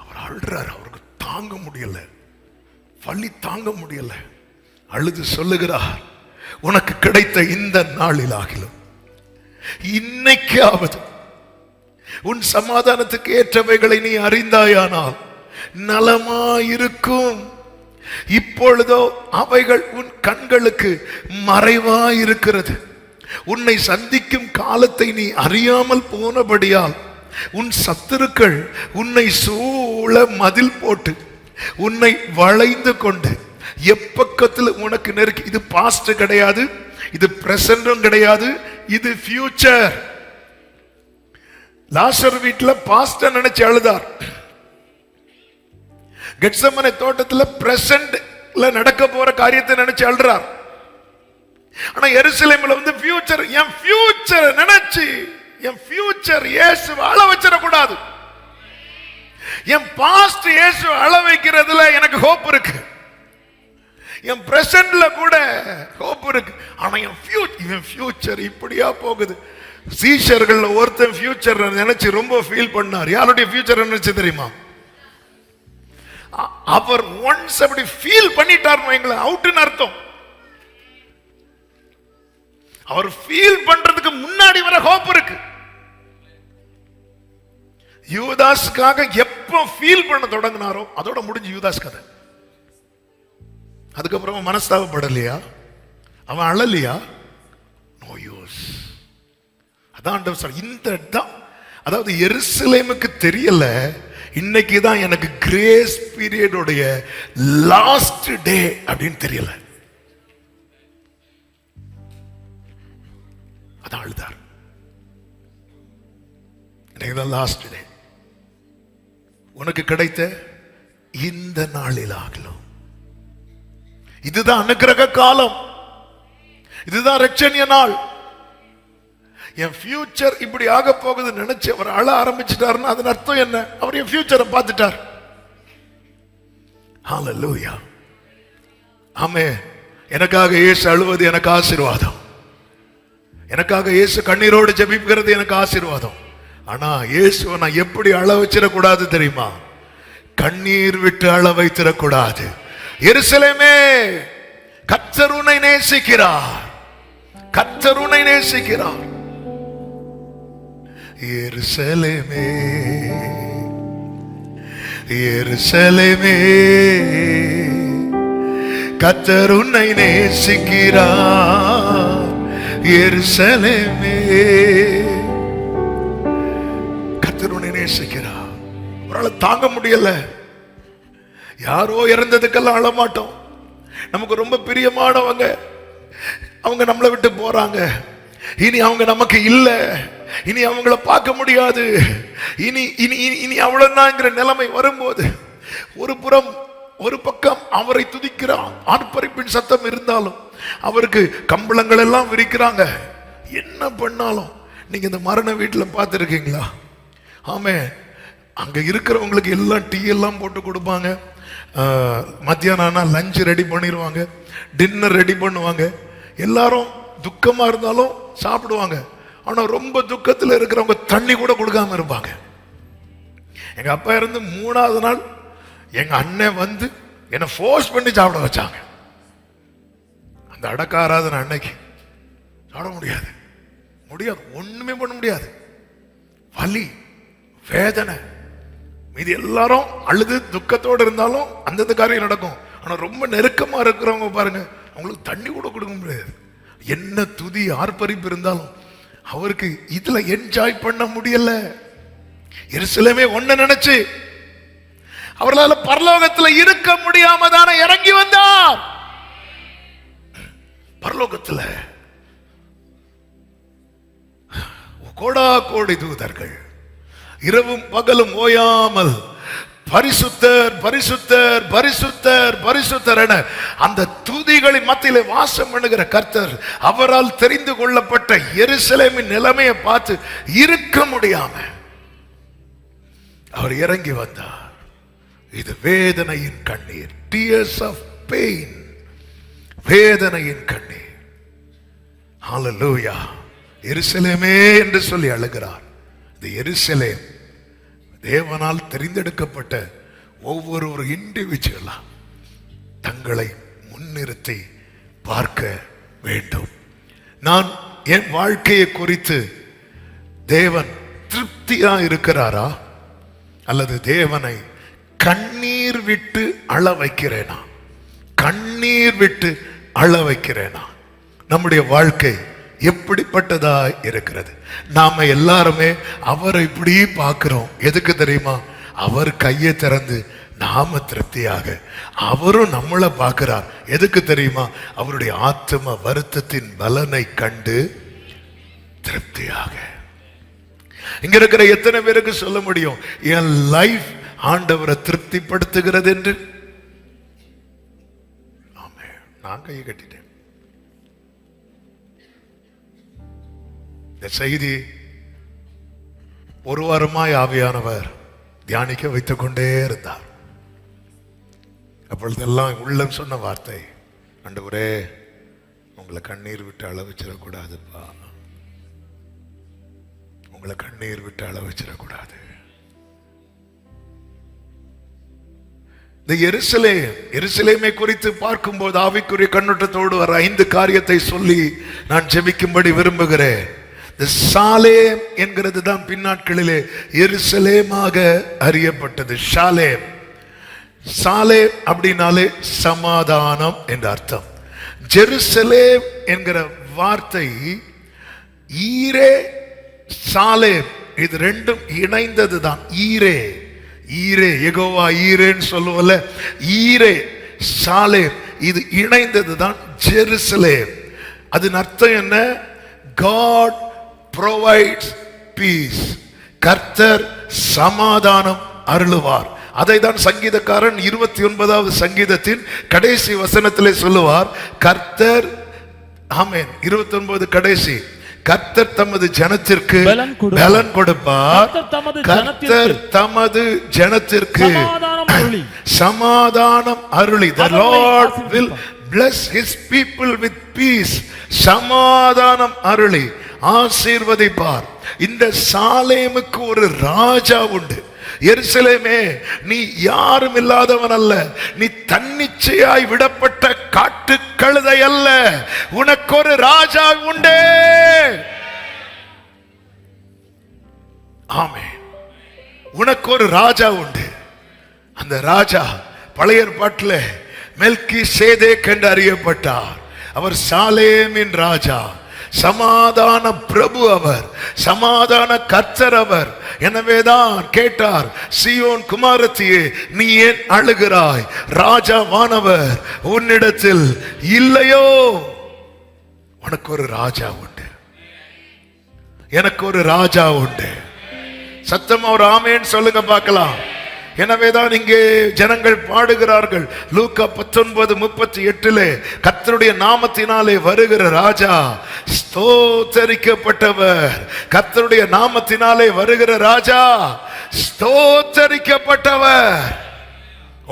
அவர் அழுறாரு. அவருக்கு தாங்க முடியல, வலி தாங்க முடியல. அழுது சொல்லுகிறார், உனக்கு கிடைத்த இந்த நாளில் ஆகிலும் இன்னைக்காவது உன் சமாதானத்துக்கு ஏற்றவைகளை நீ அறிந்தாயானால் நலமாயிருக்கும். இப்பொழுதோ அவைகள் உன் கண்களுக்கு மறைவாயிருக்கிறது. உன்னை சந்திக்கும் காலத்தை நீ அறியாமல் போனபடியால் உன் சத்துருக்கள் உன்னை சூழ மதில் போட்டு உன்னை வளைந்து கொண்டு எப்பக்கத்தில் உனக்கு நெருக்கி. இது பாஸ்ட் கிடையாது, இது பிரசன்டும் கிடையாது, இது ஃபியூச்சர். லாசர் வீட்டுல பாஸ்ட நினைச்சு அழுதார். கெத்செமனே தோட்டத்தில் பிரசன்ட்ல நடக்க போற காரியத்தை நினைச்சு அழுறார். ஆனா எருசலேம்ல வந்து ஃபியூச்சர், என் ஃபியூச்சர் நினைச்சு, என் ஃபியூச்சர் இயேசு அழ வச்சிட கூடாது. என் பாஸ்ட் இயேசு அழ வைக்கிறதுல எனக்கு ஹோப் இருக்கு, என் பிரசன்ட்ல கூட ஹோப் இருக்கு. ஆனா என் ஃபியூச்சர் இப்படியா போகுது. சீஷர்கள் ஒருத்தன் ஃபியூச்சர் நினைச்சு ரொம்ப ஃபீல் பண்ணார். யாருடைய ஃபியூச்சர் நினைச்சு தெரியுமா? அவர் ஒன்ஸ் அப்படி ஃபீல் பண்ணிட்டார் அவுட்னு அர்த்தம். அவர் ஃபீல் பண்றதுக்கு முன்னாடி வர ஹோப் இருக்கு. யூதாஸ்க்காக எப்ப ஃபீல் பண்ண தொடங்கினாரோ அதோட முடிஞ்சு யூதாஸ் கதை. அதுக்கப்புறம் மனஸ்தாபப்படலையா, அவன் அழலையா? No use. அதான் இந்த தான், அதாவது எருசலேமுக்கு தெரியல இன்னைக்கு தான் எனக்கு கிரேஸ் பீரியடோடைய லாஸ்ட் டே அப்படின்னு தெரியல. அதான் அழுதார். இன்னைக்கு தான் லாஸ்ட் டே. உனக்கு கிடைத்த இந்த நாளில் ஆகலாம். இதுதான் அனுக்கிரக காலம், இதுதான் ரட்சணிய நாள். என் ஃபியூச்சர் இப்படி ஆக போகுது நினைச்சு அவர் அழ ஆரம்பிச்சிட்டாருன்னா அதன் அர்த்தம் என்ன? அவர் என் ஃபியூச்சரை பார்த்துட்டார். ஹல்லேலூயா. ஆமென். எனக்காக இயேசு அழுவது எனக்கு ஆசீர்வாதம், எனக்காக இயேசு கண்ணீரோடு ஜெபிக்கிறது எனக்கு ஆசீர்வாதம். ஆனா இயேசுவை நான் எப்படி அழ வச்சிடக்கூடாது தெரியுமா? கண்ணீர் விட்டு அழ வைத்திடக்கூடாது. எருசலேமே, கர்த்தர் உன்னை நேசிக்கிறார், கர்த்தர் உன்னை நேசிக்கிறார். எருசலேமே, எருசலேமே, கர்த்தர் உன்னை நேசிக்கிறார். எருசலேமே, கர்த்தர் உன்னை நேசிக்கிறார். அவரால் தாங்க முடியல. யாரோ இறந்ததுக்கெல்லாம் அழமாட்டோம். நமக்கு ரொம்ப பிரியமானவங்க அவங்க நம்மளை விட்டு போறாங்க, இனி அவங்க நமக்கு இல்ல, இனி அவங்கள பார்க்க முடியாது, இனி இனி இனி அவ்வளவுதான்ங்கிற நிலைமை வரும்போது ஒரு பக்கம் அவரை துதிக்கிற ஆர்ப்பரிப்பின் சத்தம் இருந்தாலும் அவருக்கு கம்பளங்கள் எல்லாம் விரிக்கிறாங்க. என்ன பண்ணாலும் நீங்க இந்த மரண வீட்டில் பார்த்துருக்கீங்களா? ஆமே, அங்க இருக்கிறவங்களுக்கு எல்லாம் டீ எல்லாம் போட்டு கொடுப்பாங்க, மத்தியானம் ஆனால் லஞ்ச் ரெடி பண்ணிடுவாங்க, டின்னர் ரெடி பண்ணுவாங்க, எல்லாரும் துக்கமா இருந்தாலும் சாப்பிடுவாங்க. ஆனா ரொம்ப துக்கத்தில் இருக்கிறவங்க தண்ணி கூட கொடுக்காம இருப்பாங்க. எங்க அப்பா இருந்து 3வது நாள் எங்க அண்ணன் வந்து என்னை ஃபோர்ஸ் பண்ணி சாப்பிட வச்சாங்க. அந்த அடக்க ஆராதனை அன்னைக்கு சாப்பிட முடியாது, ஒண்ணுமே பண்ண முடியாது. வலி, வேதனை. மீதி எல்லாரும் அழுது துக்கத்தோடு இருந்தாலும் அந்தந்த காரியம் நடக்கும். ஆனா ரொம்ப நெருக்கமா இருக்கிறவங்க பாருங்க, அவங்களுக்கு தண்ணி கூட கொடுக்க முடியாது. என்ன துதி ஆர்ப்பரிப்பு இருந்தாலும் அவருக்கு இதுல என்ஜாய் பண்ண முடியல. எருசலேமே ஒன்ன நினைச்சு அவர்களால் பரலோகத்தில் இருக்க முடியாம தானே இறங்கி வந்தார். பரலோகத்துல கோடா கோடி தூதர்கள் இரவும் பகலும் ஓயாமல் பரிசுத்தர் பரிசுத்தர் பரிசுத்தர் பரிசுத்தர் என அந்த துதிகளின் மத்தியிலே வாசம் பண்ணுகிற கர்த்தர், அவரால் தெரிந்து கொள்ளப்பட்ட எருசலேமின் நிலைமையை பார்த்து இருக்க முடியாம அவர் இறங்கி வந்தார். இது வேதனையின் கண்ணீர், tears of pain, வேதனையின் கண்ணீர். ஹல்லேலூயா. எருசலேமே என்று சொல்லி அழுகிறார். இந்த எருசலேம் தேவனால் தெரிந்தெடுக்கப்பட்ட ஒவ்வொரு இண்டிவிஜுவலா தங்களை முன்னிறுத்தி பார்க்க வேண்டும். நான் என் வாழ்க்கையை குறித்து தேவன் திருப்தியா இருக்கிறாரா, அல்லது தேவனை கண்ணீர் விட்டு அழ வைக்கிறேனா? கண்ணீர் விட்டு அழ வைக்கிறேனா? நம்முடைய வாழ்க்கை எப்படிப்பட்டதா இருக்கிறது? நாம எல்லாருமே அவரை இப்படி பார்க்கிறோம். எதுக்கு தெரியுமா? அவர் கையை திறந்து நாம திருப்தியாக. அவரும் நம்மளை பார்க்கிறார். எதுக்கு தெரியுமா? அவருடைய ஆத்தும வருத்தத்தின் பலனை கண்டு திருப்தியாக. இங்க இருக்கிற எத்தனை பேருக்கு சொல்ல முடியும் என் லைஃப் ஆண்டவரை திருப்திப்படுத்துகிறது என்று? ஆமே, நான் கையை கட்டிட்டேன். இந்த செய்தி ஒரு வாரமாய் ஆவியானவர் தியானிக்க வைத்துக் கொண்டே இருந்தார். அப்பொழுதெல்லாம் உள்ளம் சொன்ன வார்த்தை, ஆண்டவரே உங்களை கண்ணீர் விட்டு அழ வச்சிடக்கூடாதுப்பா, உங்களை கண்ணீர் விட்டு அழ வச்சிடக்கூடாது. இந்த எருசலேமை குறித்து பார்க்கும்போது ஆவிக்குரிய கண்ணோட்டத்தோடு வர 5 காரியத்தை சொல்லி நான் ஜெபிக்கும்படி விரும்புகிறேன். இந்த சாலேம் என்கிறது தான் பின்னாட்களிலே எருசலேமாக அறியப்பட்டது. ஷாலேம், சாலேம் அப்படின்னாலே சமாதானம் என்ற அர்த்தம். ஜெருசலேம் என்கிற வார்த்தை ஈரே சாலேம், இது ரெண்டும் இணைந்தது தான். ஈரே ஈரே யெகோவா ஈரேன்னு சொல்லுவோம்ல, ஈரே சாலேம் இது இணைந்தது தான் ஜெருசலேம். அதன் அர்த்தம் என்ன? God provides peace. கர்த்தர் சமாதானம் அருளுவார். அதை தான் சங்கீதக்காரன் 29வது சங்கீதத்தின் கடைசி வசனத்திலே சொல்லுவார். கர்த்தர், ஆமென், 29 கடைசி, கர்த்தர் தமது ஜனத்திற்கு பலன் கொடுப்பார். கர்த்தர் தமது ஜனத்திற்கு சமாதானம் அருளி. The Lord will bless his people with peace. சமாதானம் அருளி ஆசீர்வதிப்பார். இந்த சாலேமுக்கு ஒரு ராஜா உண்டு. எருசலேமே, நீ யாரும் இல்லாதவன் அல்ல, நீ தன்னிச்சையாய் விடப்பட்ட காட்டு கழுதை அல்ல, உனக்கு ஒரு ராஜா உண்டே. ஆமென். உனக்கு ஒரு ராஜா உண்டு. அந்த ராஜா பழைய ஏற்பாட்டில் மெல்கிசேதேக் என்று அறியப்பட்டார். அவர் சாலேமின் ராஜா, சமாதான பிரபு அவர், சமாதான கர்த்தர் அவர். எனவேதான் கேட்டார், சீயோன் குமாரத்தியே நீ ஏன் அழுகிறாய்? ராஜாவானவர் உன்னிடத்தில் இல்லையோ? உனக்கு ஒரு ராஜா உண்டு, எனக்கு ஒரு ராஜா உண்டு. சத்தமா ஒரு ஆமேன் சொல்லுங்க பார்க்கலாம். எனவேதான் இங்கே ஜனங்கள் பாடுகிறார்கள். லூக்கா 19:38 கர்த்தருடைய நாமத்தினாலே வருகிற ராஜா ஸ்தோத்தரிக்கப்பட்டவர். கர்த்தருடைய நாமத்தினாலே வருகிற ராஜா ஸ்தோத்தரிக்கப்பட்டவர்.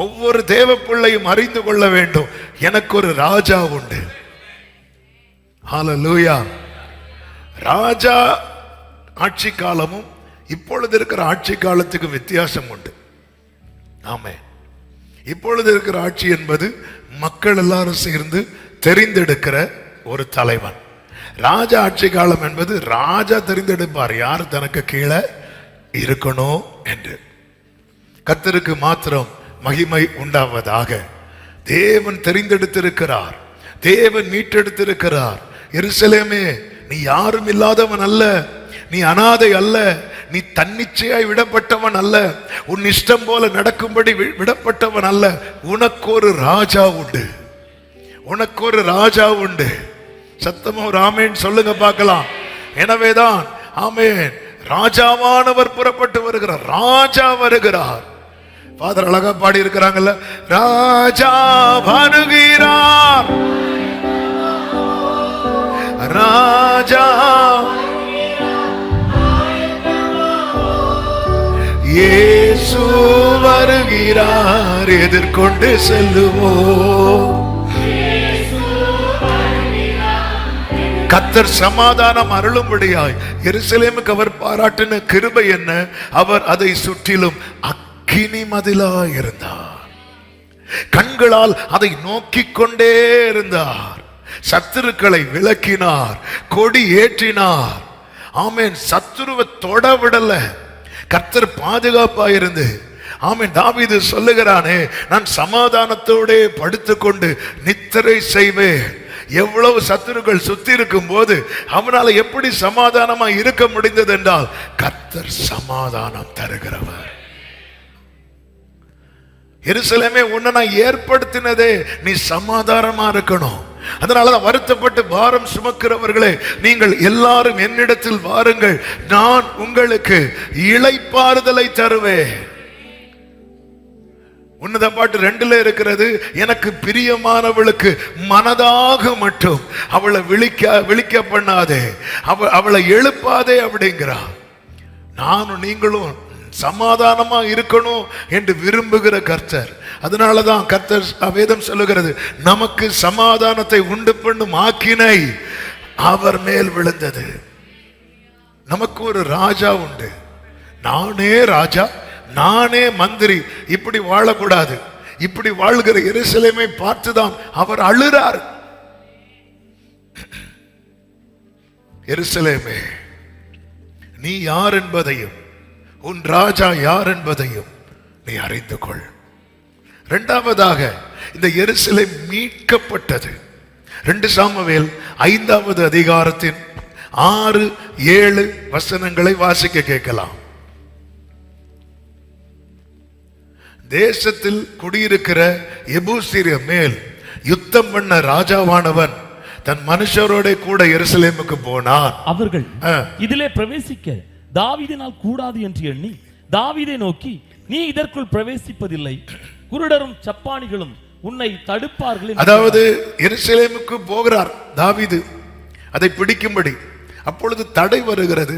ஒவ்வொரு தேவ பிள்ளையும் அறிந்து கொள்ள வேண்டும், எனக்கு ஒரு ராஜா உண்டு. ஹல்லேலூயா. ராஜா ஆட்சி காலமும் இப்பொழுது இருக்கிற ஆட்சி காலத்துக்கு வித்தியாசம் உண்டு. ஆமே, இப்பொழுது இருக்கிற ஆட்சி என்பது மக்கள் எல்லாரும் சேர்ந்து தெரிந்தெடுக்கிற ஒரு தலைவன். ராஜா ஆட்சி காலம் என்பது ராஜா தெரிந்தெடுப்பார் யார் தனக்கு கீழே இருக்கணும் என்று. கர்த்தருக்கு மாத்திரம் மகிமை உண்டாவதாக. தேவன் தெரிந்தெடுத்திருக்கிறார், தேவன் மீட்டெடுத்திருக்கிறார். எருசலேமே, நீ யாரும் இல்லாதவன் அல்ல, நீ அனாதை அல்ல, நீ தன்னிச்சையாய் விடப்பட்டவன் அல்ல, உன் இஷ்டம் போல நடக்கும்படி விடப்பட்டவன் அல்ல. உனக்கு ஒரு ராஜா உண்டு, உனக்கு ஒரு ராஜா உண்டு. சத்தமா ஒரு ஆமேன் சொல்லுங்க பார்க்கலாம். எனவேதான் ஆமேன், ராஜாவானவர் புறப்பட்டு வருகிறார். ராஜா வருகிறார். ஃபாதர் அழகா பாடி இருக்கிறாங்கல்ல, ராஜா வருகிறார், ராஜா இயேசு வருகிறார், எதிர்கொண்டு செல்லுவோம். கர்த்தர் சமாதானம் அருளும்படியாய் எருசலேமுக்கு அவர் பாராட்டின கிருபை என்ன? அவர் அதை சுற்றிலும் அக்கினி மதிலாய் இருந்தார். கண்களால் அதை நோக்கிக் கொண்டே இருந்தார். சத்துருக்களை விலக்கினார், கொடி ஏற்றினார். ஆமென். சத்துருவை தொட விடல. கர்த்தர் பாதுகாப்பா இருந்து, ஆமென். தாவீது சொல்லுகிறானே, நான் சமாதானத்தோட படுத்துக்கொண்டு நித்திரை செய்வேன். எவ்வளவு சத்துருக்கள் சுத்தி இருக்கும் போது அவனால எப்படி சமாதானமா இருக்க முடிந்தது என்றால், கர்த்தர் சமாதானம் தருகிறவர். எருசலேமே, உன்னை நான் ஏற்படுத்தினதே நீ சமாதானமா இருக்கணும். அதனாலதான் வருத்தப்பட்டு பாரம் சுமக்கிறவர்களே, நீங்கள் எல்லாரும் என்னிடத்தில் வாருங்கள், நான் உங்களுக்கு இளைப்பாறுதலை தருவேன். உன்னத பாட்டு 2ல இருக்கிறது, எனக்கு பிரியமானவளுக்கு மனதாக மட்டும் அவளை விழிக்க பண்ணாதே, அவளை எழுப்பாதே அப்படிங்கிறா. நானும் நீங்களும் சமாதானமா இருக்கணும் என்று விரும்புகிற கர்த்தர். அதனாலதான் கர்த்தர் வேதம் சொல்லுகிறது, நமக்கு சமாதானத்தை உண்டு பண்ணும் ஆக்கினை அவர் மேல் விழுந்தது. நமக்கு ஒரு ராஜா உண்டு. நானே ராஜா, நானே மந்திரி, இப்படி வாழக்கூடாது. இப்படி வாழ்கிற எருசலேமை பார்த்துதான் அவர் அழுறார். எருசலேமே, நீ யார் என்பதையும் உன் ராஜா யார் என்பதையும் நீ அறிந்து கொள். இரண்டாவதாக, இந்த எருசலேம் மீட்கப்பட்டது. 2 சாமுவேல் 5வது அதிகாரத்தின் 6, 7 வசனங்களை வாசிக்க கேட்கலாம். தேசத்தில் குடியிருக்கிற எபூசியர் மேல் யுத்தம் பண்ண ராஜாவானவன் தன் மனுஷரோட கூட எருசலேமுக்கு போனான். அவர்கள் இதிலே பிரவேசிக்க தாவீதினால் கூடாது என்று எண்ணி தாவீதை நோக்கி, நீ இதற்குள் பிரவேசிப்பதில்லை, குருடரும் சப்பானிகளும் உன்னை தடுப்பார்கள். அதாவது எருசலேமுக்கு போகிறார் தாவீது அதை பிடிக்கும்படி. அப்பொழுது தடை வருகிறது,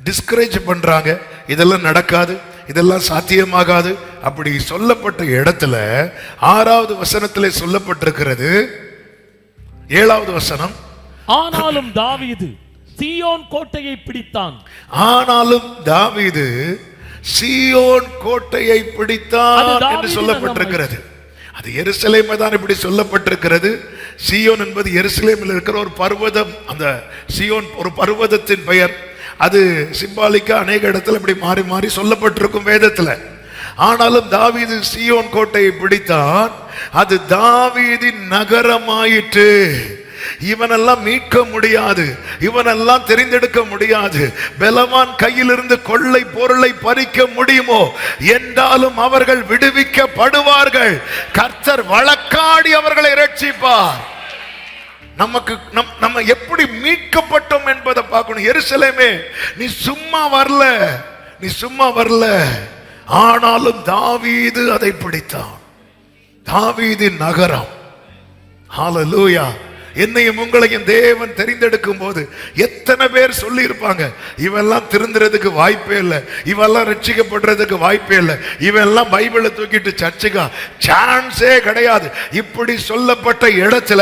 டிஸ்கரேஜ் பண்றாங்க, இதெல்லாம் நடக்காது, இதெல்லாம் சாத்தியமாகாது. அப்படி சொல்லப்பட்ட இடத்துல 6வது வசனத்திலே சொல்லப்பட்டிருக்கிறது, 7வது வசனம், ஆனாலும் தாவீது சீயோன் கோட்டையை பிடித்தான். ஆனாலும் தாவீது சீயோன் கோட்டையை பிடித்தான் என்று சொல்லப்பட்டிருக்கிறது. அது எருசலேமை தான் இப்படி சொல்லப்பட்டிருக்கிறது. சீயோன் என்பது எருசலேமில் இருக்கிற ஒரு பர்வதம். அந்த சீயோன் ஒரு பர்வதத்தின் பெயர். அது சிம்பாலிக்கா அநேக இடத்துல இப்படி மாறி மாறி சொல்லப்பட்டிருக்கும் வேதத்துல. ஆனாலும் தாவீது சீயோன் கோட்டையை பிடித்தான். அது தாவீதின் நகரமாயிற்று. இவனெல்லாம் மீட்க முடியாது, இவனெல்லாம் தெரிந்தெடுக்க முடியாது. பலவான் கையிலிருந்து கொள்ளை பொருளை பறிக்க முடியுமோ என்றாலும் அவர்கள் விடுவிக்கப்படுவார்கள். கர்த்தர் வழக்காடி அவர்களை இரட்சிப்பார். நமக்கு நம்ம எப்படி மீட்கப்பட்டோம் என்பதை பார்க்கணும். எருசலேமே, நீ சும்மா வரல, நீ சும்மா வரல. ஆனாலும் தாவீது அதை பிடித்தான். தாவீதின் நகரம். ஹல்லேலூயா. என்னையும் உங்களையும் தேவன் தெரிந்தெடுக்கும் போது எத்தனை பேர் சொல்லி இருப்பாங்க, இவெல்லாம் திருந்துறதுக்கு வாய்ப்பே இல்லை, இவெல்லாம் ரட்சிக்கப்படுறதுக்கு வாய்ப்பே இல்லை, இவெல்லாம் பைபிளை தூக்கிட்டு சர்ச்சுக்கா சான்ஸே கிடையாது. இப்படி சொல்லப்பட்ட இடத்துல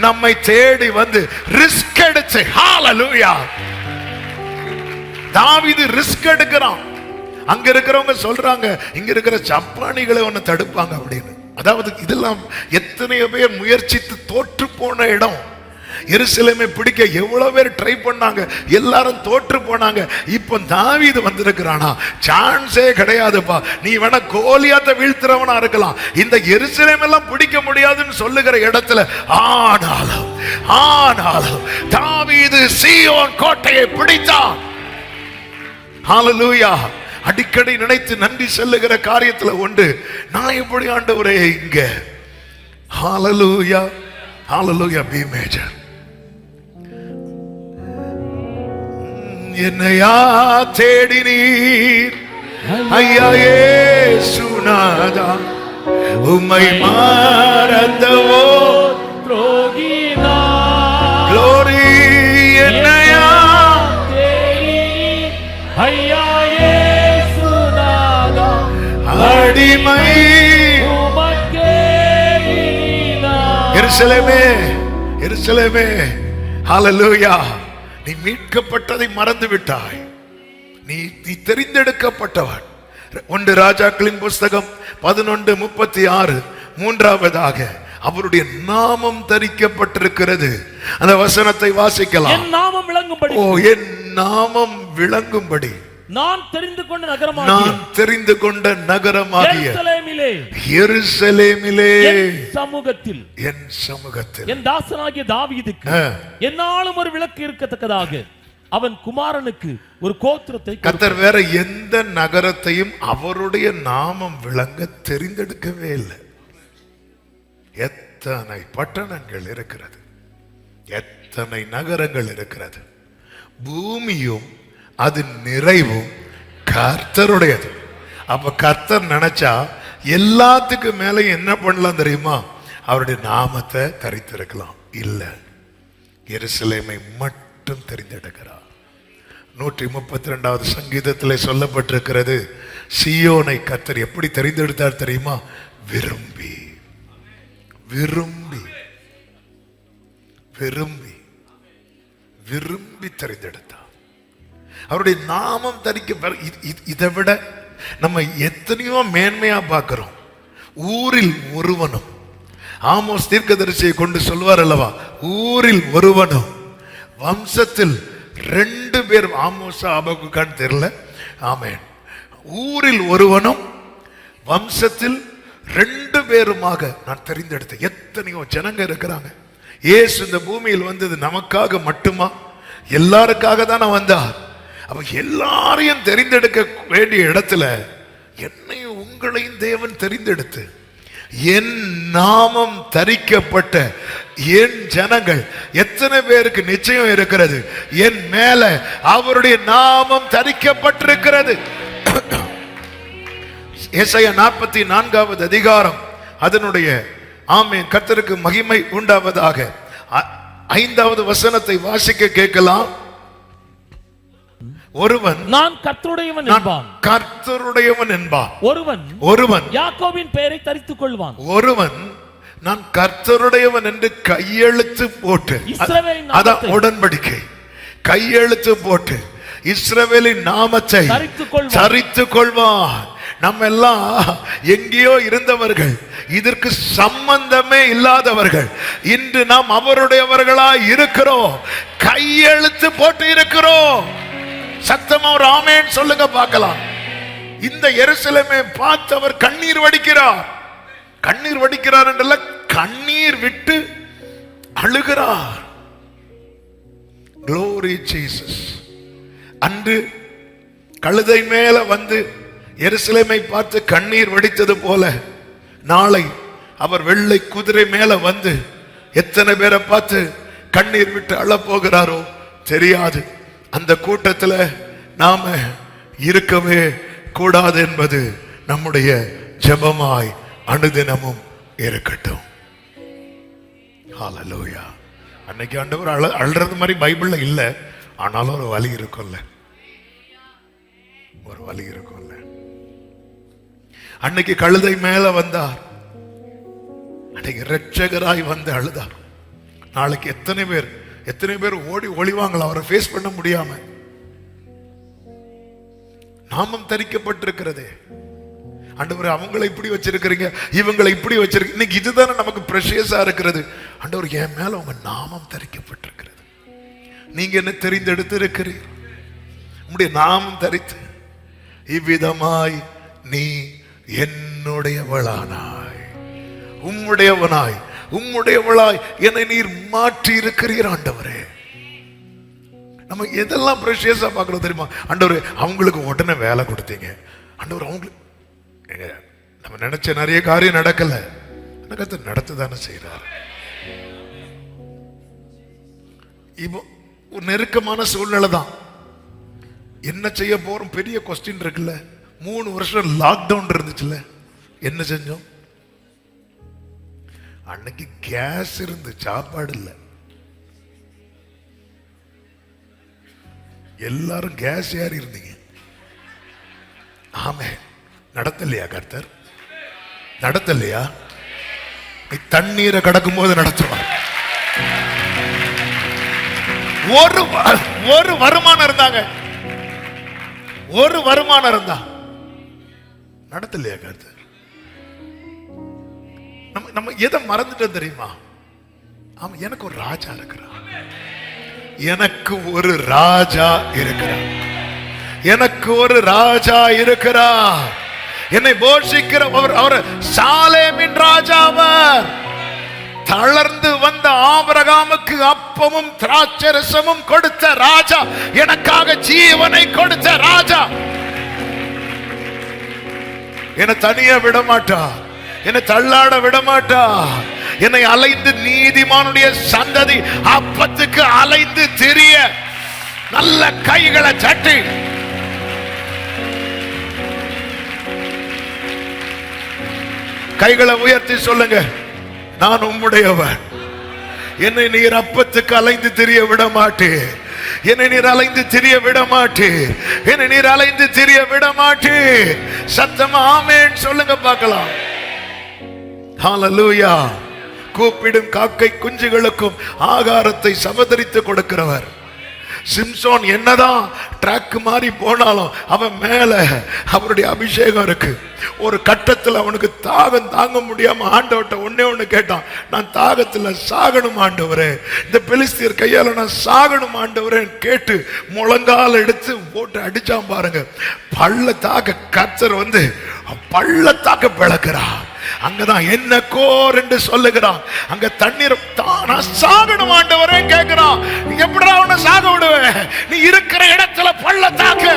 நம்மை தேடி வந்து ரிஸ்க் எடுத்து, ஹல்லேலூயா, தாவீது ரிஸ்க் எடுக்கிறான். அங்க இருக்கிறவங்க சொல்றாங்க, இங்க இருக்கிற ஜப்பானிகளை ஒன்னு தடுப்பாங்க அப்படின்னு. அதாவது இதெல்லாம் எத்தனையோ பேர் முயற்சித்து தோற்று போன இடம். எருசலேமை பிடிக்க எவ்வளவு பேர் ட்ரை பண்ணாங்க, எல்லாரும் தோற்று போனாங்க. இப்ப தாவீது வந்திருக்கிறானா, சான்ஸே கிடையாதுப்பா. நீ வேணா கோலியாத்தை வீழ்த்துறவனா இருக்கலாம், இந்த எருசலேம் எல்லாம் பிடிக்க முடியாதுன்னு சொல்லுகிற இடத்துல ஆனாலும் தாவீது சீயோன் கோட்டையை பிடித்தான். ஹல்லேலூயா. அடிக்கடி நினைத்து நன்றி சொல்லுகிற காரியத்துல உண்டு, நான் எப்படி ஆண்டவரே இங்க. Hallelujah, hallelujah. B major. என்னையா தேடினீர் ஐயா இயேசுநாதா, உம்மை மறந்தவோ Glory, என்னையா ஐயா இயேசுநாதா, அடிமை உமக்கே நீதான். எருசலேமே, எருசலேமே, ஹalleluya. நீ மீட்கப்பட்டதை மறந்து விட்டாய். நீ தெரிந்தெடுக்கப்பட்டவன். 1 ராஜாக்களின் புஸ்தகம் 11:36 மூன்றாவதாக அவருடைய நாமம் தரிக்கப்பட்டிருக்கிறது. அந்த வசனத்தை வாசிக்கலாம். என் நாமம் விளங்கும்படி, ஓ என் நாமம் விளங்கும்படி நான் தெரிந்து கொண்ட நகரமாகிய, நான் தெரிந்து கொண்ட நகரமாகிய எருசலேமிலே, எருசலேமிலே, என் சமூகத்தில், என் சமூகத்தில், என் தாசனாகிய தாவீதுக்கு என்னாலும் ஒரு விளக்கு இருக்கத்தக்கதாக அவன் குமாரனுக்கு ஒரு கோத்திரத்தை கர்த்தர் வேற எந்த நகரத்தையும் அவருடைய நாமம் விளங்க தெரிந்தெடுக்கவே இல்லை. எத்தனை பட்டணங்கள் இருக்கிறது, எத்தனை நகரங்கள் இருக்கிறது. பூமியும் அது நிறைவும் கர்த்தருடையது. அப்ப கர்த்தர் நினைச்சா எல்லாத்துக்கும் மேல என்ன பண்ணலாம் தெரியுமா? அவருடைய நாமத்தை தரித்திருக்கலாம். இல்ல, எருசலேமை மட்டும் தெரிந்தெடுக்கிறார். 132வது சங்கீதத்திலே சொல்லப்பட்டிருக்கிறது, சீயோனை கர்த்தர் எப்படி தெரிந்தெடுத்தார் தெரியுமா? விரும்பி விரும்பி விரும்பி விரும்பி தெரிந்தெடுத்தார். அவருடைய நாமம் தரிக்க இதை விட நம்ம எத்தனையோ மேன்மையா பார்க்கிறோம். ஊரில் ஒருவனும், ஆமோஸ் தீர்க்கதரிசியை கொண்டு சொல்வார் அல்லவா, ஊரில் ஒருவனும் வம்சத்தில் 2 பேர், ஆமோஸா ஆபகுக்கான்னு தெரியல, ஆமென், ஊரில் ஒருவனும் வம்சத்தில் 2 பேருமாக நான் தெரிந்தெடுத்தேன். எத்தனையோ ஜனங்க இருக்கிறாங்க. இயேசு இந்த பூமியில் வந்தது நமக்காக மட்டுமா? எல்லாருக்காக தானே வந்தார். அப்ப எல்லாரையும் தெரிந்தெடுக்க வேண்டிய இடத்துல என்னையும் உங்களையும் தேவன் தெரிந்தெடுத்து என் நாமம் தரிக்கப்பட்ட என் ஜனங்கள் எத்தனை பேருக்கு நிச்சயம் இருக்கிறது? என் மேல அவருடைய நாமம் தரிக்கப்பட்டிருக்கிறது. ஏசாயா 44வது அதிகாரம் அதனுடைய ஆமென், கர்த்தருக்கு மகிமை உண்டாவதாக 5வது வசனத்தை வாசிக்க கேட்கலாம். ஒருவன் நான் கர்த்தருடையவன் என்பான், கர்த்தருடையவன் என்பான். ஒருவன் யாக்கோபின் பெயரை தரித்துக் கொள்வான். ஒருவன் நான் கர்த்தருடையவன் என்று கையெழுத்து போட்டு, அதான் உடன்படிக்கை, கையெழுத்து போட்டு இஸ்ரவேலின் நாமத்தை தரித்துக் கொள்வான். நம்ம எல்லாம் எங்கேயோ இருந்தவர்கள், இதற்கு சம்பந்தமே இல்லாதவர்கள். இன்று நாம் அவருடையவர்களாய் இருக்கிறோம், கையெழுத்து போட்டு இருக்கிறோம். சத்தமா ஒரு ஆமென் சொல்லுங்க பார்க்கலாம். இந்த எருசலேமை பார்த்து அவர் கண்ணீர் வடிக்கிறார். கண்ணீர் வடிக்கிறார் என்றல்ல, கண்ணீர் விட்டு அழுகிறார். Glory Jesus. அன்று கழுதை மேல வந்து எருசலேமை பார்த்து கண்ணீர் வடித்தது போல, நாளை அவர் வெள்ளை குதிரை மேல வந்து எத்தனை பேரை பார்த்து கண்ணீர் விட்டு அழப் போகிறாரோ தெரியாது. அந்த கூட்டத்தில் நாம இருக்கவே கூடாது என்பது நம்முடைய ஜெபமாய் அனுதினமும் இருக்கட்டும். ஹல்லேலூயா. அன்னைக்கு ஆண்டவர் அழுறது மாதிரி பைபிள்ல இல்ல, ஆனாலும் ஒரு வழி இருக்கும்ல, ஒரு வழி இருக்கும்ல. அன்னைக்கு கழுதை மேல வந்தார், அன்னைக்கு இரட்சகராய் வந்து அழுதார். நாளைக்கு எத்தனை பேர் ஓடி ஒளிவாங்களா அவரை ஃபேஸ் பண்ண முடியாம? நாமம் தரிக்கப்பட்டிருக்கிறதே. ஆண்டவரே, அவங்களை இப்படி வச்சிருக்கிறீங்க, இவங்களை இப்படி வச்சிருக்க, இன்னைக்கு இதுதானே நமக்கு பிரஷியஸா இருக்கிறது. ஆண்டவர், என் மேல உங்க நாமம் தரிக்கப்பட்டிருக்கிறது, நீங்க என்ன தெரிந்தெடுத்து இருக்கிறீர், உம்முடைய நாமம் தரித்து இவ்விதமாய் நீ என்னுடையவளானாய், உம்முடையவளாய் என்னை நீர் மாற்றி இருக்கிறீர். ஆண்டவரே, நம்ம எதெல்லாம் பிரஷியஸா பார்க்கணும் தெரியுமா? ஆண்டவரே, அவங்களுக்கு உடனே வேலை கொடுத்தீங்க. ஆண்டவர், அவங்களுக்கு நம்ம நினைச்ச நிறைய காரியம் நடக்கல, நடத்துதானே செய்யறாரு. இப்போ ஒரு நெருக்கமான சூழ்நிலை தான். என்ன செய்ய போறோம் பெரிய கொஸ்டின் இருக்குல்ல. 3 வருஷம் லாக்டவுன் இருந்துச்சுல்ல, என்ன செஞ்சோம்? அன்னைக்கு கேஸ் இருந்து சாப்பாடு இல்லை. எல்லாரும் கேஸ் ஏறி இருந்தீங்க. ஆமே, நடத்தலையா கர்த்தர்? நடத்தலையா? நீ தண்ணீரை கடக்கும் போது நடத்துவார். ஒரு வருமானம் இருந்தாங்க, ஒரு வருமானம் இருந்தா நடத்தலையா கர்த்தர்? நம்ம எதை மறந்துட்டோம் தெரியுமா? ஆமா, எனக்கு ஒரு ராஜா இருக்கிறார், எனக்கு ஒரு ராஜா இருக்கிறார், எனக்கு ஒரு ராஜா இருக்கிறார். என்னை போஷிக்கிறவர் அவர் சாலேமின் ராஜா. அவர் தளர்ந்து வந்த ஆபிரகாமுக்கு அப்பமும் திராட்சரசமும் கொடுத்த ராஜா, எனக்காக ஜீவனை கொடுத்த ராஜா. என்னை தனியா விட மாட்டா, என்னை தள்ளாட விட மாட்டா. என்னை அலைந்து நீதிமானுடைய சந்ததி அப்பத்துக்கு அலைந்து திரிய நல்ல கைகளை தட்டி கைகளை உயர்த்தி சொல்லுங்க, நான் உம்முடையவன். என்னை நீர் அப்பத்துக்கு அலைந்து திரிய விட மாட்டீர், என்னை நீர் அலைந்து திரிய விட மாட்டீர், என்னை நீர் அலைந்து திரிய விட மாட்டீர். சத்தமா ஆமென் சொல்லுங்க பார்க்கலாம். ஹல்லேலூயா. கூப்பிடும் காக்கை குஞ்சுகளுக்கும் ஆகாரத்தை சமதரித்து கொடுக்கிறவர். சிம்சோன் என்னதான் ட்ராக் மாறி போனாலும் அவன் மேல அவருடைய அபிஷேகம் இருக்கு. ஒரு கட்டத்தில் அவனுக்கு தாகம் தாங்க முடியாம ஆண்டவர்கிட்ட ஒண்ணு கேட்டான், நான் தாகத்துல சாகணும் ஆண்டவரே, இந்த பெலிஸ்தியர் கையால நான் சாகணும் ஆண்டவரே கேட்டு முழங்கால் எடுத்து போட்டு அடிச்சான் பாருங்க. பள்ளத்தாக்க கர்த்தர் வந்து பள்ளத்தாக்க பிளக்கிறார். அங்கதான் என்ன கோர் என்று சொல்லுகிறான். அங்க தண்ணீர் தானா சாகணும் ஆண்டவரே கேட்கிறான். நீ எப்படிடா அவனை சாக விடுவே? நீ இருக்கிற இடத்துல பள்ளத்தாக்கு.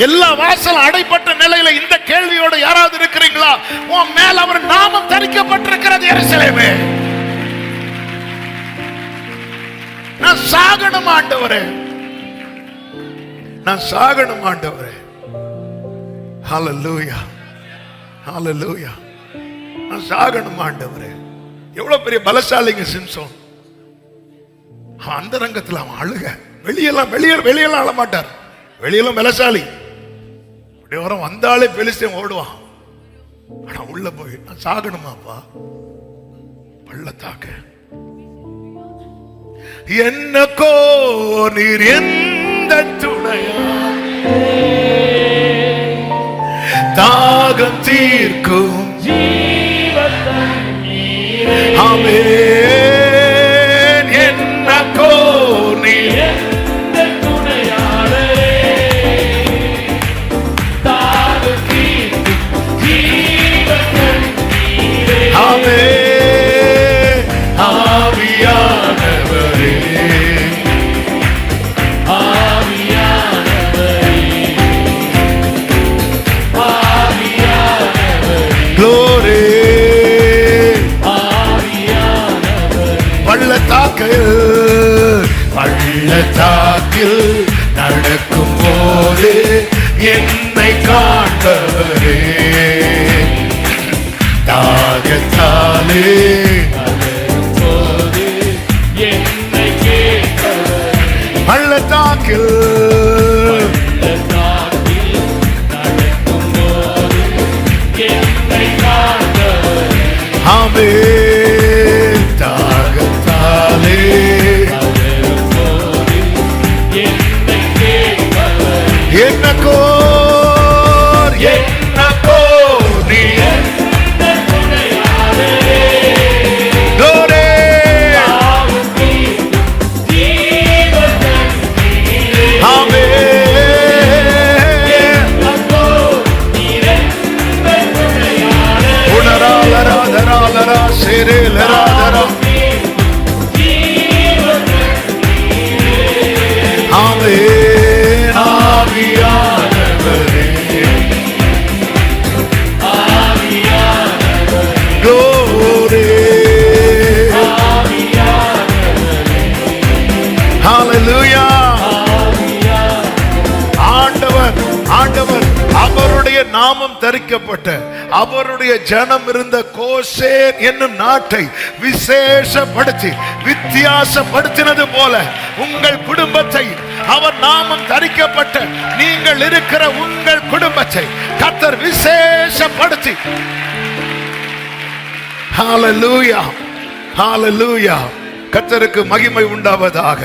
எல்லா வாசல் அடைப்பட்ட நிலையில இந்த கேள்வியோட யாராவது இருக்கிறீங்களா? உன் மேல அவர் நாமம் தரிக்கப்பட்டிருக்கிறது. எருசலேமே, நான் சாகணும் ஆண்டவரே, நான் சாகணும் ஆண்டவரே. ஹல்லேலூயா, ஹல்லேலூயா. நான் சாகணும் ஆண்டவரே. எவ்வளவு பெரிய பலசாலிங்க சிம்சோன். அந்த ரங்கத்தில் அவன் அழுக, வெளியெல்லாம் அழ மாட்டார், வெளியெல்லாம் பலசாலி. வரம் வந்தாலே பெலிஸ்தேன் ஓடுவான். ஆனா உள்ள போய் நான் சாகணுமாப்பா, பள்ளத்தாக்க என்னக்கோ நீர் எந்த துணையா, தாகம் தீர்க்கும் ஆமென். என்னக்கோ நீர் எந்த துணையாளே, தாகம் தீர்க்கும் ஜீவன் நீரே. ஆமென். ஆவியானவரே, ஆவியானவரே, ஆவியானவரே, glory, ஆவியானவரே. பள்ளத்தாக்கில் நடக்கும் போது என்னை காண்பவரே, தாகத்தாலே பள்ளத்தாக்கில் ஆமென். தாகத்தாலே என்னக்கோ என்னக்கோ நீ தரிக்கப்பட்ட அவருடைய ஜனம் இருந்த கோசேன் என்னும் நாட்டை விசேஷப்படுத்தி வித்தியாசப்படுத்தினது போல உங்கள் குடும்பத்தை அவர் நாமம் தரிக்கப்பட்ட நீங்கள் இருக்கிற உங்கள் குடும்பத்தை கர்த்தர் விசேஷப்படுத்தி, ஹalleluya ஹalleluya, கர்த்தருக்கு மகிமை உண்டாவதாக.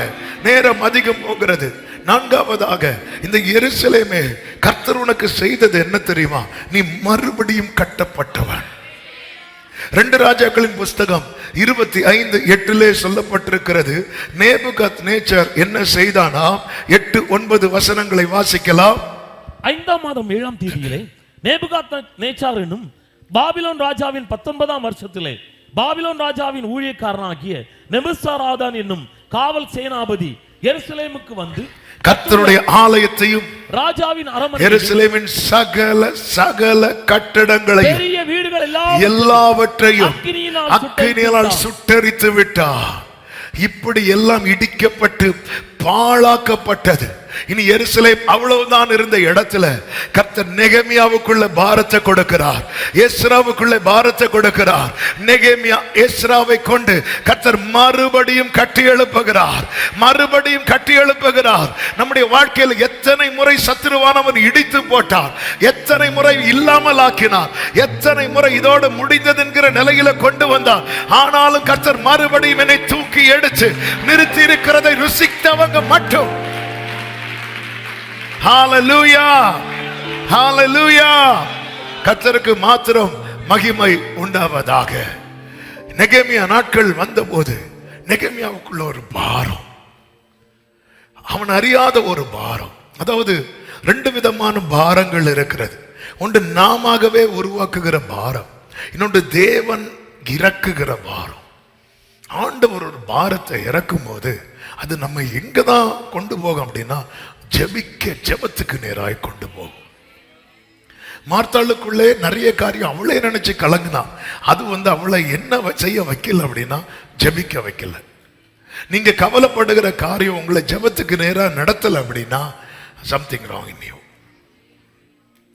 நேரம் அதிகம் போகிறது. நான்காவதாக, இந்த எருசலேமே கர்த்தர் உனக்கு செய்தது என்ன தெரியுமா? நீ மறுபடியும் கட்டப்பட்டவன். 2 ராஜாக்களின் புஸ்தகம் 25:8 சொல்லப்பட்டிருக்கிறது. நேபுகாத்நேச்சார் என்ன செய்தானா? 8-9 வசனங்களை வாசிக்கலாம். 5ஆம் மாதம் 7ஆம் தேதியிலே நேபுகாத்நேச்சார் என்னும் பாபிலோன் ராஜாவின் 19ஆம் வருஷத்திலே பாபிலோன் ராஜாவின் ஊழியக்காரனாகிய நெபுசாராதான் என்னும் காவல் சேனாபதி எருசலேமுக்கு வந்து கர்த்தருடைய ஆலயத்தையும் ராஜாவின் அரண்மனை எருசலேமின் சகல கட்டடங்களையும் பெரிய வீடுகள் எல்லாவற்றையும் அக்கினியால் சுட்டெரித்து விட்டார். இப்படி எல்லாம் இடிக்கப்பட்டு பாழாக்கப்பட்டது. இனி எருசலேம் அவ்வளவுதான் இருந்த இடத்துல கர்த்தர் நெகேமியாவுக்குள்ள பாரத்தை கொடுக்கிறார், எஸ்ராவுக்குள்ள பாரத்தை கொடுக்கிறார். நெகேமியா எஸ்ராவை கொண்டு கர்த்தர் மறுபடியும் கட்டி எழுப்புகிறார், மறுபடியும் கட்டி எழுப்புகிறார். நம்முடைய வாழ்க்கையில் எத்தனை முறை சத்துருவானவன் இடித்து போட்டார், எத்தனை முறை இல்லாமல் ஆக்கினார், எத்தனை முறை இதோடு முடிந்தது என்கிற நிலையில கொண்டு வந்தார். ஆனாலும் கர்த்தர் மறுபடியும் என்னை தூக்கி எடுத்து நிறுத்தி இருக்கிறதை ருசித்தவங்க மட்டும் ஹalleluya ஹalleluya, கர்த்தருக்கு மாத்திரம் மகிமை உண்டாவதாக. நெகேமியா நாட்கள் வந்தபோது நெகேமியாவுக்குள்ள ஒரு பாரம், அவன் அறியாத ஒரு பாரம். அதாவது 2 விதமான பாரங்கள் இருக்கிறது. ஒன்று நாமவே உருவாக்குகிற பாரம், இன்னொன்று தேவன் இறக்குகிற பாரம். ஆண்டவர் ஒரு பாரத்தை இறக்கும் போது அது நம்ம எங்க தான் கொண்டு போகும் அப்படின்னா ஜெபத்துக்கு நேராய் கொண்டு போகும். மார்த்தாளுக்குள்ளே நிறைய காரியம் அவளே நினைச்சு கலங்குனா, அது அவளை என்ன செய்ய வைக்கல அப்படின்னா ஜெபிக்க வைக்கல. நீங்க கவலைப்படுகிற காரியம் உங்களை ஜெபத்துக்கு நேரா நடத்தல அப்படின்னா சம்திங் ராங் இன் யூ.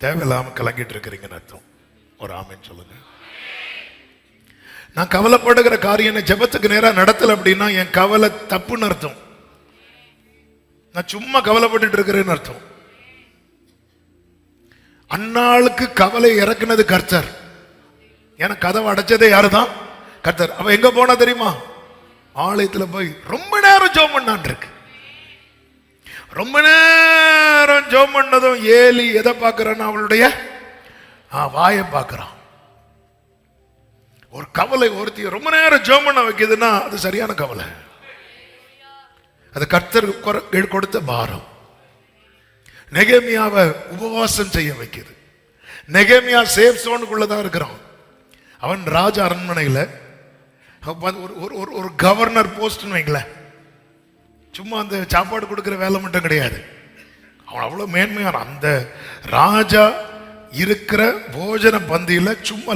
தேவையில்லாம கலங்கிட்டு இருக்கிறீங்கன்னு அர்த்தம். ஒரு ஆமென் சொல்லுங்க. நான் கவலைப்படுகிற காரியம் ஜெபத்துக்கு நேரா நடத்தல அப்படின்னா என் கவலை தப்புன்னு அர்த்தம். நான் சும்மா கவலைப்பட்டு இருக்கிறேன்னு அர்த்தம். அன்னாளுக்கு கவலை இறக்குனது கர்த்தர். ஏன்னா கதவை அடைச்சதே யாருதான்? கர்த்தர். அவ எங்க போனா தெரியுமா? ஆலயத்துல போய் ரொம்ப நேரம் ஜெபம் பண்ணான் இருக்கு. ரொம்ப நேரம் ஜெபம் பண்ணதும் ஏலி எதை பார்க்கறான்னு அவளுடைய வாயை பார்க்கறான். ஒரு கவலை ஒருத்தி ரொம்ப நேரம் ஜெபம் பண்ண வைக்குதுன்னா அது சரியான கவலை. அது கர்த்தர் கொடுத்த பாரம். நெகேமியாவை உபவாசம் செய்ய வைக்குது. நெகேமியா சேஃப் சோனுக்குள்ளதான் இருக்கிறான். அவன் ராஜ அரண்மனையில் ஒரு கவர்னர் போஸ்ட்னு வைங்களேன். சும்மா அந்த சாப்பாடு கொடுக்கிற வேலை மட்டும் கிடையாது. அவன் அவ்வளவு மேன்மையான அந்த ராஜா இருக்கிற போஜன பந்தியில சும்மா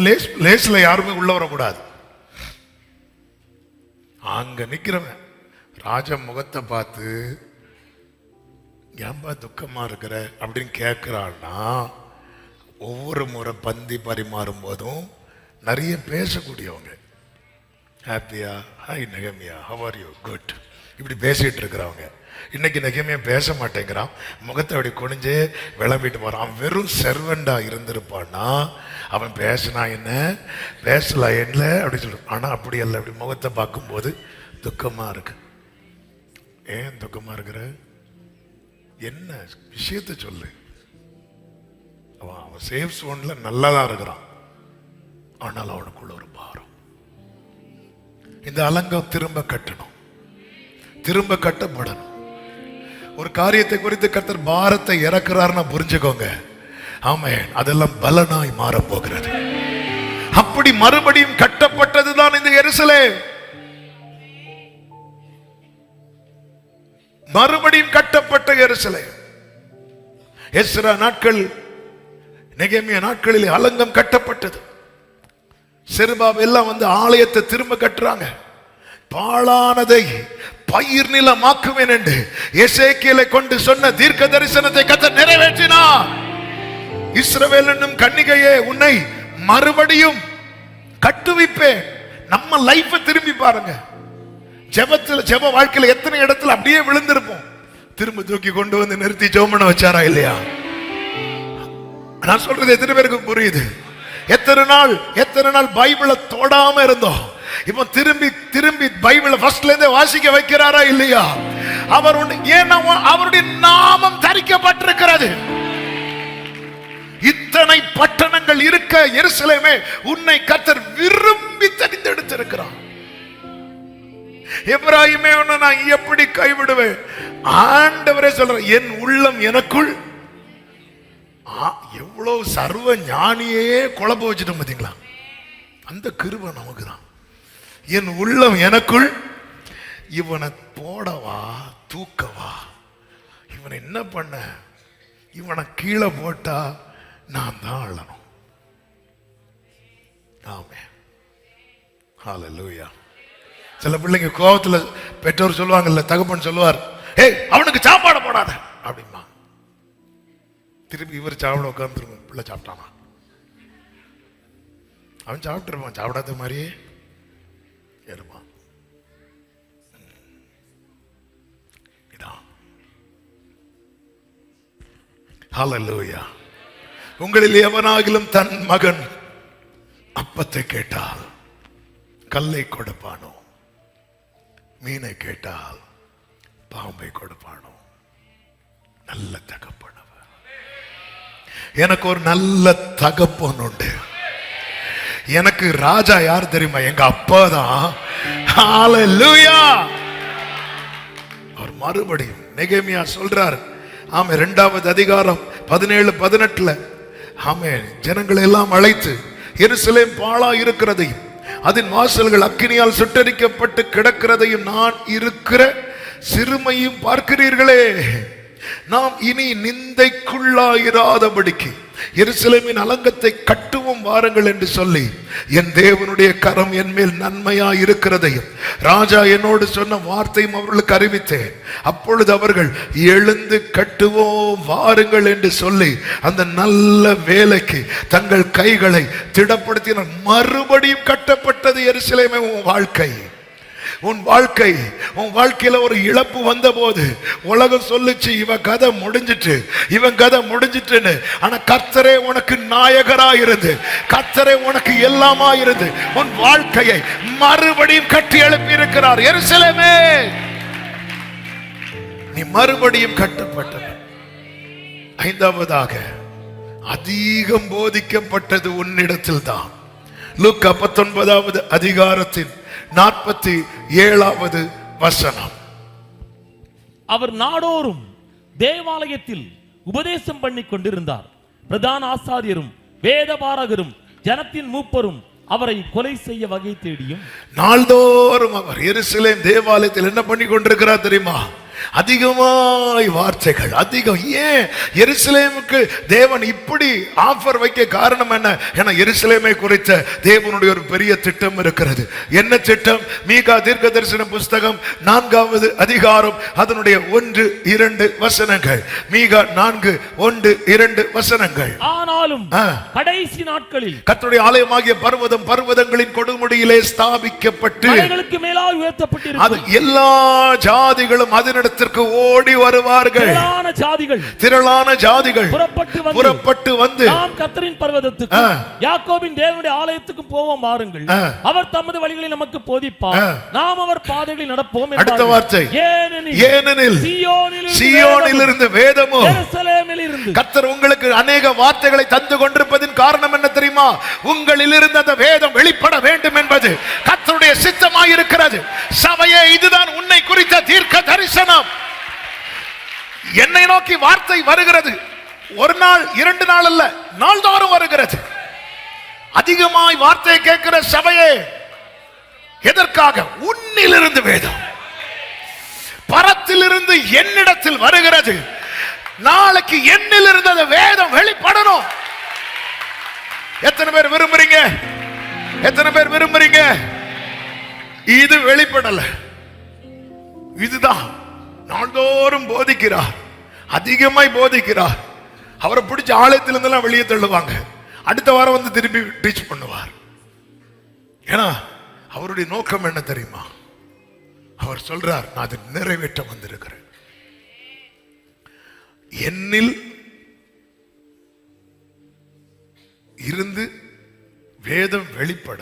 லேஸ்ல யாருமே உள்ள வரக்கூடாது. அங்க நிக்கிறவன் ராஜா முகத்தை பார்த்து ஏன்பா துக்கமா இருக்கிற அப்படின்னு கேட்கிறான்னா, ஒவ்வொரு முறை பந்தி பரிமாறும் போதும் நிறைய பேசக்கூடியவங்க. ஹாப்பியா, ஹாய் நெகேமியா, ஹவ் ஆர் யூ, குட், இப்படி பேசிட்டு இருக்கிறவங்க. இன்னைக்கு நெகேமியா பேச மாட்டேங்கிறான். முகத்தை அப்படி குனிஞ்சே விளம்பிட்டு போறான். அவன் வெறும் செர்வண்டா இருந்திருப்பான்னா அவன் பேசினா என்ன பேசல என்ன அப்படி சொல்றான். ஆனா அப்படி அல்ல. அப்படி முகத்தை பார்க்கும்போது துக்கமா இருக்கு. ஏன் துக்கமா இருக்கிற? என்ன விஷயத்தை சொல்லு. அவன் சேஃப் சோன்ல நல்லாதான் இருக்கிறான். ஆனால் அவனுக்குள்ள ஒரு பாரம். இந்த அலங்கம் திரும்ப கட்டணும், திரும்ப கட்டப்படணும். ஒரு காரியத்தை குறித்து கர்த்தர் பாரத்தை இறக்குறாருன்னா புரிஞ்சுக்கோங்க, ஆமென், அதெல்லாம் பலனாய் மாற போகிறது. அப்படி மறுபடியும் கட்டப்பட்டதுதான் இந்த எருசலேம். மறுபடியும் கட்டப்பட்ட எருசலேம். எஸ்ரா நாட்கள், நெகேமியா நாட்களில் அலங்கம் கட்டப்பட்டது. செருபாப் எல்லாம் ஆலயத்தை திரும்ப கட்டுறாங்க. பாழானதை பயிர் நிலமாக்குவேன் என்று எசேக்கியேலை கொண்டு சொன்ன தீர்க்க தரிசனத்தை கர்த்தர் நிறைவேற்றினார். இஸ்ரவேல் என்னும் கன்னிகையே, உன்னை மறுபடியும் கட்டுவிப்பேன். நம்ம லைஃப திரும்பி பாருங்க. ஜெப வாழ்க்கையில எத்தனை இடத்துல அப்படியே விழுந்திருப்போம். திரும்ப தூக்கி கொண்டு வந்து நிறுத்தி ஜெபம் பண்ண வச்சாரா இல்லையா? நான் சொல்றது எத்தனை பேருக்கு புரியுது? எத்தனை நாள் பைபிளை தொடாம இருந்தோம். இப்ப திரும்பி பைபிளை ஃபர்ஸ்ட்ல இருந்தே வாசிக்க வைக்கிறாரா இல்லையா? அவருடைய நாமம் தரிக்கப்பட்டிருக்கிறது. இத்தனை பட்டணங்கள் இருக்க எருசலேமே, உன்னை கர்த்தர் விரும்பி தெரிந்தெடுத்திருக்கிறார். எப்ராயிமே, உன்னை நான் எப்படி கைவிடுவேன்? ஆண்டவரே சொல்ற, என் உள்ளம் எனக்குள். எவ்வளவு சர்வ ஞானியே குழப்ப வச்சுட்டோம் பாத்தீங்களா? அந்த கிருபை நமக்கு தான். என் உள்ளம் எனக்குள், இவனை போடவா தூக்கவா, இவனை என்ன பண்ண, இவனை கீழே போட்டா நான் தான் அழணும். ஆமென், ஹல்லேலூயா. சில பிள்ளைங்க கோபத்துல பெற்றோர் சொல்லுவாங்கல்ல, தகப்பன் சொல்லுவார், ஏய் அவனுக்கு சாப்பாடு போடாத அப்படிமா. திருப்பி இவர் சாப்பிட உட்காந்துருங்க, பிள்ளை சாப்பிட்டானா? அவன் சாப்பிட்டுருப்பான், சாப்பிடாத மாதிரியே இருப்பான். இதான் ஹல்லேலூயா. உங்களில் எவனாகிலும் தன் மகன் அப்பத்தை கேட்டால் கல்லை கொடுப்பானோ? மீனை கேட்டால் பாம்பை கொடுப்பானோ? நல்ல தகப்பன். எனக்கு ஒரு நல்ல தகப்பன் உண்டு. எனக்கு ராஜா யார் தெரியுமா? எங்க அப்பா தான். ஹல்லேலூயா. அவர் மறுபடியும் நெகேமியா சொல்றார். ஆமே, 2வது அதிகாரம் 17-18. ஆமே, ஜனங்களை எல்லாம் அழைத்து, எருசலேம் பாழா இருக்கிறதையும் அதன் வாசல்கள் அக்கினியால் சுட்டரிக்கப்பட்டு கிடக்கிறதையும் நான் இருக்கிற சிறுமையும் பார்க்கிறீர்களே. நாம் இனி நிந்தைக்குள்ளாயிராதபடிக்கு எருசலேமின் அலங்கத்தை கட்டுவோம் வாருங்கள் என்று சொல்லி, என் தேவனுடைய கரம் என் மேல் நன்மையா இருக்கிறதையும் ராஜா என்னோடு சொன்ன வார்த்தையும் அவர்களுக்கு அறிவித்தேன். அப்பொழுது அவர்கள் எழுந்து கட்டுவோம் வாருங்கள் என்று சொல்லி அந்த நல்ல வேலைக்கு தங்கள் கைகளை திடப்படுத்தினர். மறுபடியும் கட்டப்பட்டது எருசலேமே உன் வாழ்க்கை. உன் வாழ்க்கையில ஒரு இழப்பு வந்த போது உலகம் சொல்லுச்சு, இவன் கதை முடிஞ்சிட்டுன்னு. ஆனா கர்த்தரே உனக்கு நாயகரா இருந்து, கர்த்தரே உனக்கு எல்லாமா இருந்து உன் வாழ்க்கையை மறுபடியும் கட்டி எழுப்பி இருக்கிறார். எருசலேமே, நீ மறுபடியும் கட்டப்பட்டது. 5வதாக அதிகம் போதிக்கப்பட்டது உன்னிடத்தில் தான். லூக்கா 19வது அதிகாரத்தின் 47வது வசனம். அவர் நாடோறும் தேவாலயத்தில் உபதேசம் பண்ணி கொண்டிருந்தார். பிரதான ஆசாரியரும் வேதபாரகரும் ஜனத்தின் மூப்பரும் அவரை கொலை செய்ய வகை தேடியும். நாள்தோறும் அவர் எருசலேம் தேவாலயத்தில் என்ன பண்ணி கொண்டிருக்கிறார் தெரியுமா? அதிகமாய் வார்த்தைகள், அதிகம். ஏன் எருசலேமுக்கு தேவன் இப்படி ஆஃபர் வைக்க காரணம் என்ன? என எருசலேமை குறித்த தேவனுடைய ஒரு பெரிய திட்டம் இருக்கிறது. என்ன திட்டம்? மீகா தீர்க்கதரிசன புஸ்தகம் 4வது அதிகாரம் அதனுடைய 1-2 வசனங்கள். மீகா 4:1-2 வசனங்கள். ஆனாலும் கடைசி நாட்களில் கர்த்தருடைய ஆலயமாகிய பர்வதங்களின் கொடுமுடியிலே ஸ்தாபிக்கப்பட்டு மலைகளுக்கு மேலாய் உயர்த்தப்பட்டிருக்கும். அது எல்லா ஜாதிகளும் அதனிடத்திற்கு ஓடி வருவார்கள். திரளான ஜாதிகள் புறப்பட்டு வந்து நாம் கர்த்தரின் பர்வதத்துக்கு யாக்கோபின் தேவனுடைய ஆலயத்துக்கு போவோம் வாருங்கள். அவர் தமது வழிகளை நமக்கு போதிப்பார், நாம் அவர் பாதைகளில் நடப்போம். அடுத்த வார்த்தை, ஏனெனில் சீயோனிலிருந்து வேதமும் எருசலேமிலிருந்து கர்த்தர் உங்களுக்கு அநேக வார்த்தைகளை தந்து கொண்டிருப்பதின் காரணம் என்ன தெரியுமா? உங்களிலிருந்து அந்த வேதம் வெளிப்பட வேண்டும் என்பது கர்த்தருடைய சித்தமாய் இருக்கிறது. சபையே, இதுதான் உன்னை குறித்த தீர்க்க தரிசனம். என்னை நோக்கி வார்த்தை வருகிறது. ஒரு நாள் 2 நாள் அல்ல, நாள்தோறும் வருகிறது. அதிகமாய் வார்த்தையை கேட்கிற சபையே, எதற்காக? உன்னிலிருந்து வேதம் பரத்திலிருந்து என்னிடத்தில் வருகிறது. நாளைக்கு என்னிலிருந்து அந்த வேதம் வெளிப்படணும். எத்தனை பேர் விரும்புறீங்க? இது வெளிப்படல. இதுதான் நாள்தோறும் போதிக்கிறார், அதிகமாய் போதிக்கிறார். அவரை பிடிச்ச ஆலயத்திலிருந்தெல்லாம் வெளியே தள்ளுவாங்க. அடுத்த வாரம் வந்து திருப்பி டீச் பண்ணுவார். ஏன்னா அவருடைய நோக்கம் என்ன தெரியுமா? அவர் சொல்றார், நான் அதை நிறைவேற்ற வந்திருக்கிறேன். என்னில் இருந்து வேதம் வெளிப்பட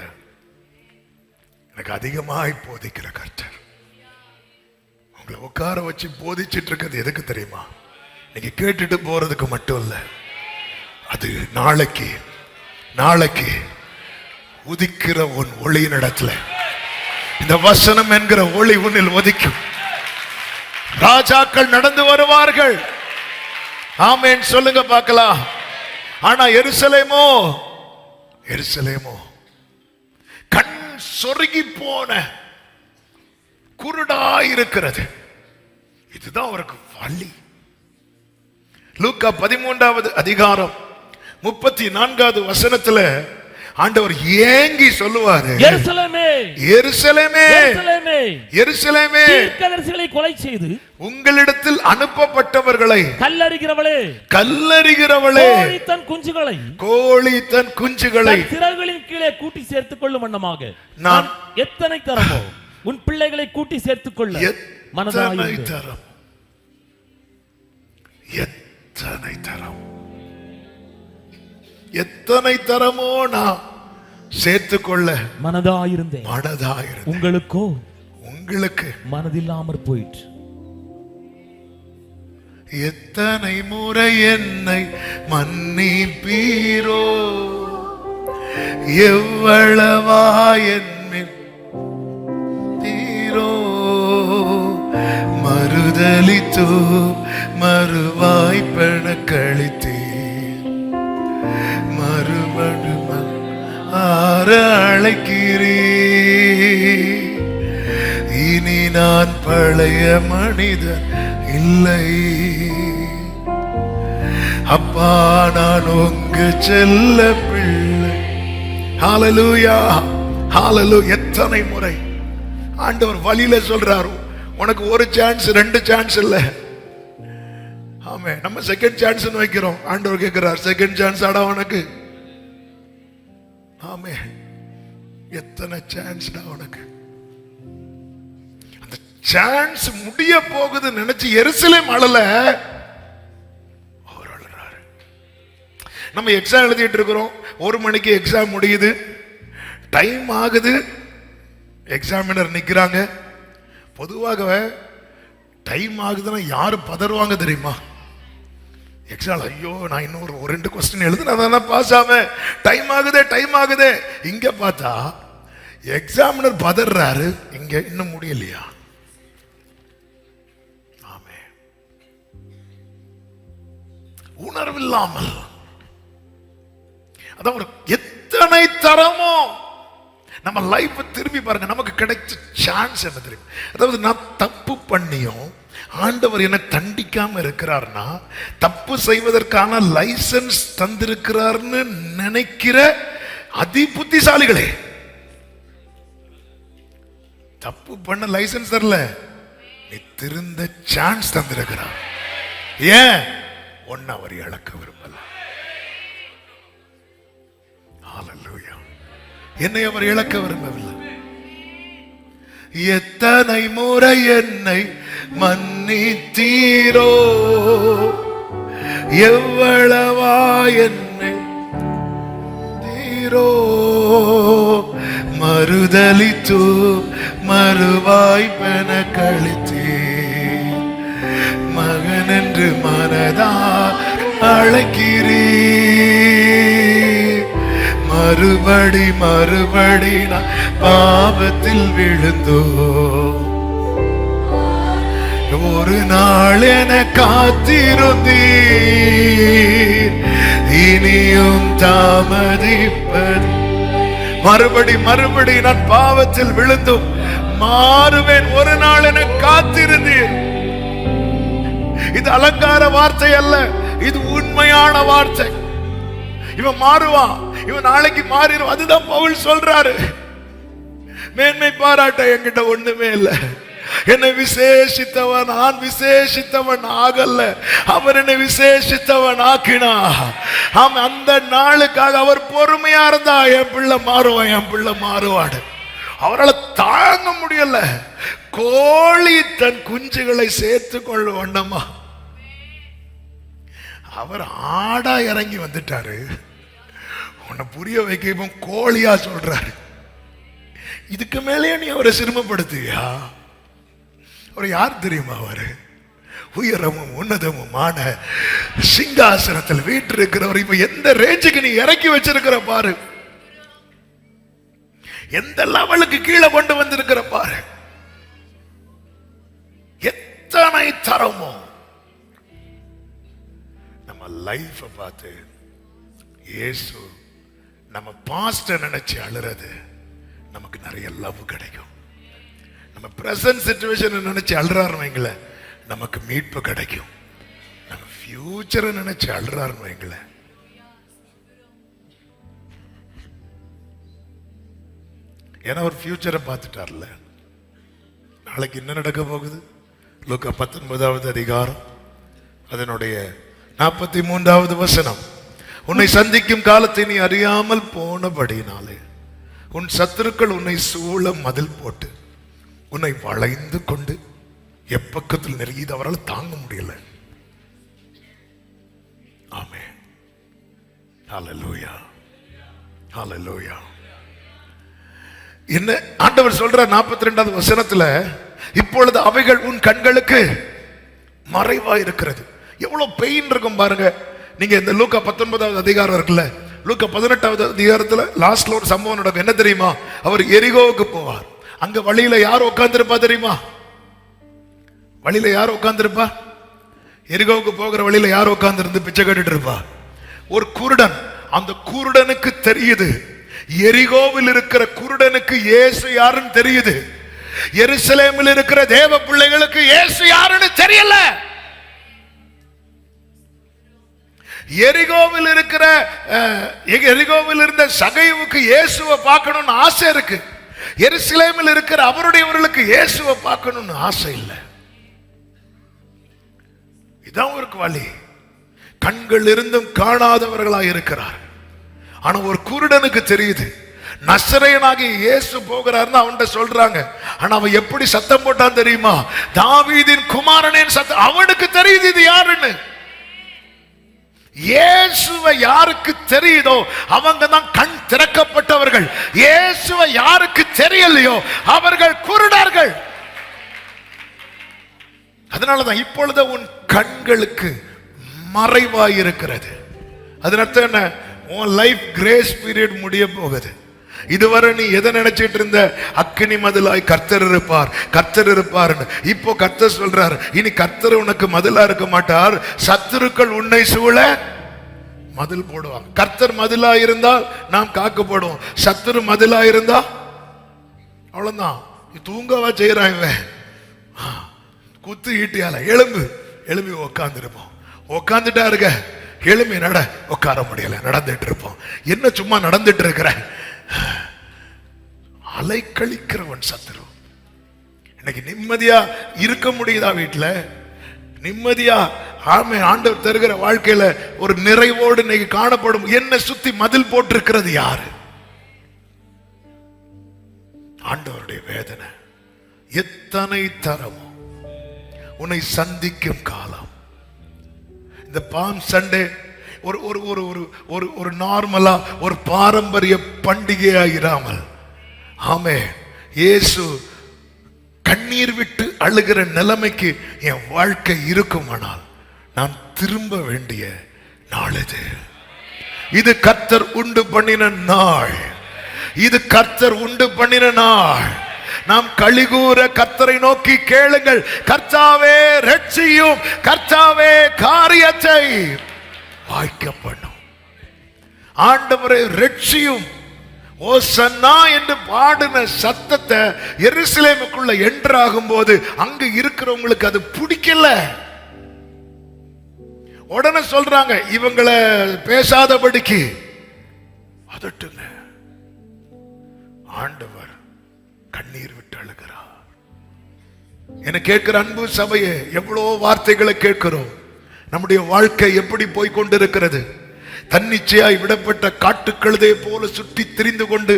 எனக்கு அதிகமாய் போதிக்கிற கர்த்தர். உங்களை உட்கார வச்சு போதிச்சிட்டு இருக்கிறது எதுக்கு தெரியுமா? நீங்க கேட்டுட்டு போறதுக்கு மட்டும் இல்ல, அது நாளைக்கு உதிக்கிற உன் ஒளியின் இடத்துல இந்த வசனம் என்கிற ஒளி உன்னில் உதிக்கும். ராஜாக்கள் நடந்து வருவார்கள். ஆமென் சொல்லுங்க பார்க்கலாம். ஆனா எருசலேமோ கண் சொருகி போன குருடாயிருக்கிறது. இதுதான் அவருக்கு வலி. லூக்கா 13வது அதிகாரம் 34வது வசனத்துல ஆண்டவர் ஏங்கி சொல்லுவாரு, எருசலேமே எருசலேமே எருசலேமே, தீர்க்கதரிசிகளை கொலை செய்து உங்களிடத்தில் அனுப்பப்பட்டவர்களை கல்லறிகிறவளே கோழி தன் குஞ்சுகளை சிறகுகளின் கீழே கூட்டி சேர்த்துக் கொள்ளும் வண்ணமாக நான் எத்தனை தரமோ உன் பிள்ளைகளை கூட்டி சேர்த்துக் கொள்ள மனதாயிருந்தேன். எத்தனை தரமோ நான் சேர்த்துக்கொள்ள மனதாயிருந்தேன். உங்களுக்கு மனதில்லாமற் போயிற்று. எத்தனை முறை என்னை மன்னிப்பீரோ, எவ்வளவா என்மேல் தீரோ, மறுதலித்தோ மறுவாய்ப்பென கழித்தீர், மறுபடியும் அழைக்கிறீ. இனி நான் பழைய மனிதன் இல்லை, அப்பா நான் உங்க செல்ல பிள்ளை. ஹல்லேலூயா ஹல்லேலூயா. எத்தனை முறை ஆண்டவர் வழியில சொல்றாரு, உனக்கு ஒரு சான்ஸ் 2 சான்ஸ் இல்ல. ஆமே, நம்ம செகண்ட் சான்ஸ் வைக்கிறோம். ஆண்டவர் கேட்கிறார், செகண்ட் சான்ஸ் ஆடா உனக்கு? ஆமே, எத்தனை சான்ஸ்டா உனக்கு? அந்த சான்ஸ் முடிய போகுது நினைச்சு எருசலேம் அழல, அவர் அழுறாரு. நம்ம எக்ஸாம் எழுதிட்டு இருக்கிறோம், 1 மணிக்கு எக்ஸாம் முடியுது, டைம் ஆகுது, எக்ஸாமினர் நிக்கிறாங்க. பொதுவாக டைம் ஆகுதுன்னா யாரு பதறுவாங்க தெரியுமா? எக்ஸாம், ஐயோ நான் இன்னும் ஒரு 2 கொஸ்டின் எழுதுனா பாஸ் ஆவேன், டைம் ஆகுதே. இங்க பார்த்தா எக்ஸாமினர் பதறாரு, இங்க இன்னும் முடியலையா? ஆமே, உணர்வில்லாமல். அதான் ஒரு எத்தனை தரமோ நம்ம லைஃப் திரும்பி பாருங்க. நமக்கு கிடைச்ச சான்ஸ் என்ன தெரியும்? அதாவது நான் தப்பு பண்ணியும் ஆண்டவர் என்ன தண்டிக்காம இருக்கிறார்னா, தப்பு செய்வதற்கான லைசன்ஸ் தந்திருக்கிறார்னு நினைக்கிற அதி புத்திசாலிகளே. தப்பு பண்ண லைசன்ஸ் தரல, நீ திருந்த சான்ஸ் தந்திருக்கிறார். ஏன்? ஒன்னு அவர் இழக்க விரும்பல. ஹல்லேலூயா. என்னை அவர் இழக்க விரும்பவில்லை. எத்தனை முறை என்னை மன்னித்தீரோ, எவ்வளவா என்னை தீரோ, மறுதலித்தோ மறுவாய்ப்பென கழித்தீர், மகன் என்று மனதா அழைக்கிறீர், மறுபடி நான் பாவத்தில் விழுந்தோ, ஒரு நாள் என காத்திருந்தீர், இனியும் தாமதிப்பது. மறுபடி நான் பாவத்தில் விழுந்தும் மாறுவேன், ஒரு நாள் என காத்திருந்தீர். இது அலங்கார வார்த்தை அல்ல, இது உண்மையான வார்த்தை. இவன் மாறுவான், இவன் நாளைக்கு மாறிடுவான். அதுதான் பவுல் சொல்றாரு. மேன்மை பாராட்ட என்கிட்ட ஒண்ணுமே இல்லை, என்னை விசேஷித்தவன் நான் விசேஷித்தவன் ஆகல்ல, அவர் என்னை விசேஷித்தவன் ஆக்கினா. அந்த நாளுக்காக அவர் பொறுமையா இருந்தா என் பிள்ளை மாறுவான், என் பிள்ளை மாறுவாடு. அவரால் தாங்க முடியல. கோழி தன் குஞ்சுகளை சேர்த்து கொள்ள வேண்டாமா, அவர் ஆடா இறங்கி வந்துட்டாரு. உன்னை புரிய வைக்க கோழியா சொல்றாரு. இதுக்கு மேலேயே நீ அவரை சிரமப்படுத்துவியா? அவர் யார் தெரியுமா? அவரு உயரமும் உன்னதமுமான சிங்காசனத்தில் வீற்றிருக்கிறவர். இப்ப எந்த ரேஞ்சுக்கு நீ இறக்கி வச்சிருக்கிற பாரு, எந்த லெவலுக்கு கீழே கொண்டு வந்திருக்கிற பாரு. எத்தனை தரமோ நம்ம லைஃப் பார்த்து இயேசு நம்ம பாஸ்ட் நினைச்சு அழுறது, நமக்கு நிறைய லவ் கிடைக்கும். நம்ம பிரசன்ட் சிச்சுவேஷன் நினைச்சு அழுறாரு வைங்கள, நமக்கு மீட்பு கிடைக்கும். நம்ம ஃபியூச்சரை நினைச்சு அழுறாரு வைங்கள, ஏன்னா ஒரு ஃபியூச்சரை பார்த்துட்டார்ல. நாளைக்கு என்ன நடக்க போகுது? லூக்கா 19வது அதிகாரம் அதனுடைய 43வது வசனம். உன்னை சந்திக்கும் காலத்தை நீ அறியாமல் போனபடினாலே உன் சத்துருக்கள் உன்னை சூழ மதில் போட்டு உன்னை வளைந்து கொண்டு எப்பக்கத்தில் நெருங்கி அவரால் தாங்க முடியல. ஆமென். ஹல்லேலூயா, ஹல்லேலூயா. என்ன ஆண்டவர் சொல்ற 42வது வசனத்துல, இப்பொழுது அவைகள் உன் கண்களுக்கு மறைவா இருக்கிறது. எவ்வளவு பெயின் இருக்கும் பாருங்க. நீங்க இந்த லூக்கா 19வது அதிகாரம் இருக்குல்ல, லூக்கா 18வது அதிகாரத்துல லாஸ்ட்ல ஒரு சம்பவம் நடக்கும். என்ன தெரியுமா? அவர் எரிகோவுக்கு போவார். அங்க வழியில யார் உட்கார்ந்திருப்பா தெரியுமா? வழியில யார் உட்கார்ந்திருப்பா? எரிகோவுக்கு போகிற வழியில யார் உட்கார்ந்திருந்து பிச்சை கட்டிட்டு இருப்பா? ஒரு குருடன். அந்த குருடனுக்கு தெரியுது, எரிகோவில் இருக்கிற குருடனுக்கு இயேசு யாருன்னு தெரியுது. எருசலேமில் இருக்கிற தேவ பிள்ளைகளுக்கு இயேசு யாருன்னு தெரியல. எரிகோவில் இருக்கிற எரிகோவில் இருந்த சகைவுக்கு இயேசுவை பார்க்கணும்னு ஆசை இருக்கு. எருசலேமில் இருக்கிற அவருடையவர்களுக்கு இயேசுவை பார்க்கணும்னு ஆசை இல்லை. இதான் ஒரு வழி. கண்கள் இருந்தும் காணாதவர்களாக இருக்கிறார். ஆனா ஒரு குருடனுக்கு தெரியுது, நசரேயனாகிய இயேசு போகிறார்னு அவன்கிட்ட சொல்றாங்க. ஆனா அவன் எப்படி சத்தம் போட்டான் தெரியுமா? தாவீதின் குமாரனின் சத்தம். அவனுக்கு தெரியுது இது யாருன்னு. இயேசுவை யாருக்கு தெரியுதோ அவங்க தான் கண் திறக்கப்பட்டவர்கள். இயேசுவை யாருக்கு தெரியலையோ அவர்கள் குருடர்கள். அதனாலதான் இப்பொழுது உன் கண்களுக்கு மறைவாயிருக்கிறது. அதனர்த்தம் என்ன? உன் லைஃப் கிரேஸ் பீரியட் முடிய போகுது. இதுவரை நீ எதை நினைச்சிட்டு இருந்த? அக்கினி மதிலாய் கர்த்தர் இருப்பார், கர்த்தர் இருப்பார். இப்போ கர்த்தர் சொல்றார், இனி கர்த்தர் உனக்கு மதிலா இருக்க மாட்டார், சத்துருக்கள் உன்னை சூழ மதில் போடுவாங்க. கர்த்தர் மதிலா இருந்தால் நாம் காக்கப்படுவோம், சத்துரு மதிலா இருந்தா அவ்வளவுதான். தூங்கவா செய்யறான் இவன்? குத்து ஈட்டியால எழும்பி உட்கார்ந்து இருப்போம். உட்கார்ந்துட்டா இருக்க, எழும்பி நட. உட்கார முடியல, நடந்துட்டு இருப்போம். என்ன சும்மா நடந்துட்டு இருக்கிற? அலைக்கழிக்கிறவன் சத்துரு. இன்னைக்கு நிம்மதியா இருக்க முடியுதா? வீட்டுல நிம்மதியா ஆமே ஆண்டவர் தருகிற வாழ்க்கையில ஒரு நிறைவோடு இன்னைக்கு காணப்படும். என்ன சுத்தி மதில் போட்டிருக்கிறது யாரு? ஆண்டவருடைய வேதனை. எத்தனை தரமோ உன்னை சந்திக்கும் காலம். இந்த பாம் சண்டே ஒரு ஒரு ஒரு ஒரு ஒரு நார்மலா ஒரு பாரம்பரிய பண்டிகையா இராமல், ஆமே இயேசு கண்ணீர் விட்டு அழுகிற நிலைமைக்கு என் வாழ்க்கை இருக்குமானால் நான் திரும்ப வேண்டிய நாள் இது. இது கர்த்தர் உண்டு பண்ணின நாள். இது கர்த்தர் உண்டு பண்ணின நாள். நாம் கலிகூர கர்த்தரை நோக்கி கேளுங்கள். கர்த்தாவே ரட்சியும், கர்த்தாவே காரியத்தை வாய்க்க பண்ணும். ஆண்டவரே ரட்சியும் ஓசன்னா என்று பாடின சத்தத்தை எருசலேமுக்குள்ள என்டராகும் போது அங்க இருக்கிறவங்களுக்கு அது பிடிக்கல. உடனே சொல்றாங்க, இவங்களை பேசாதபடிக்கு அதட்டுங்க. ஆண்டவர் கண்ணீர் விட்டு அழுகிறார். என கேட்கிற அன்பு சபையே, எவ்வளோ வார்த்தைகளை கேட்கிறோம். நம்முடைய வாழ்க்கை எப்படி போய் கொண்டிருக்கிறது? தன்னிச்சையாய் விடப்பட்ட காட்டுக்கழுதை போல சுற்றி திரிந்து கொண்டு,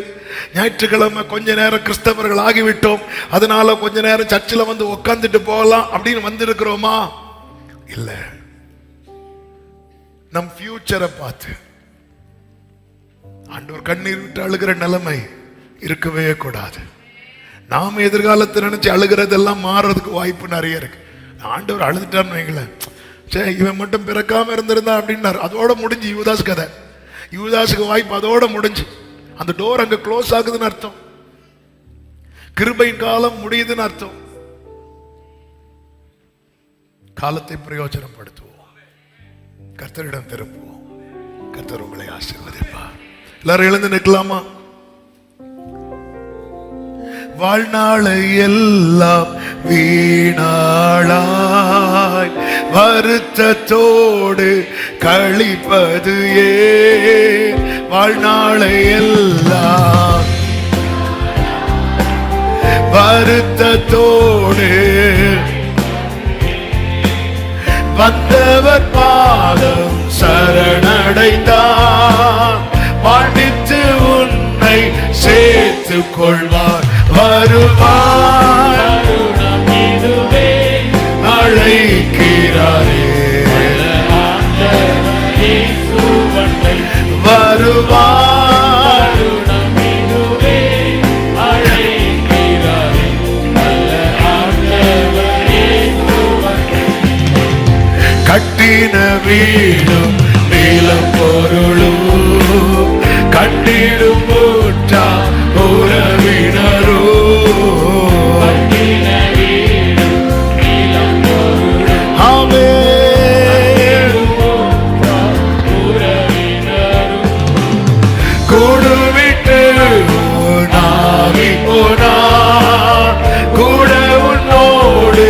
ஞாயிற்றுக்கிழமை கொஞ்ச நேரம் கிறிஸ்தவர்கள் ஆகிவிட்டோம், அதனால கொஞ்ச நேரம் சர்ச்சில் வந்து உட்காந்துட்டு போகலாம் அப்படின்னு வந்திருக்கிறோமா? இல்ல. நம் ஃபியூச்சரை பார்த்து ஆண்டவர் கண்ணீர் விட்டு அழுகிற நிலைமை இருக்கவே கூடாது. நாம எதிர்காலத்தை நினைச்சு அழுகிறதெல்லாம் மாறுறதுக்கு வாய்ப்பு நிறைய இருக்கு. ஆண்டவர் அழுதுட்டான்னு வைங்களேன், சரி இவன் மட்டும் பிறக்காம இருந்திருந்தா அப்படின்னாரு, அதோட முடிஞ்சு யூதாஸ் கதை. யூதாஸுக்கு வாய்ப்பு அதோட முடிஞ்சு. அந்த டோர் அங்க க்ளோஸ் ஆகுதுன்னு அர்த்தம். கிருபையின் காலம் முடியுதுன்னு அர்த்தம். காலத்தை பிரயோஜனப்படுத்துவோம், கர்த்தரிடம் திரும்புவோம். கர்த்தர் உங்களை ஆசீர்வதிப்பார். எல்லாரும் எழுந்து நிற்கலாமா? வாழ்நாளை எல்லாம் வீணாளாய் வருத்தத்தோடு கழிப்பது ஏன்? வாழ்நாளை எல்லாம் வருத்தத்தோடு வந்தவர் பாதம் சரணடைந்தார். வாழ்வித்து உன்னை சேர்த்துக் கொள்வார். வருவார், அழைக்கிறாரே. வருவார், கட்டின வீடும் நீலம் பொருளும் கட்டிடும் ஊற்றா உறவினரோ. கூடு விட்டு நாவி போனா கூட உன்னோடு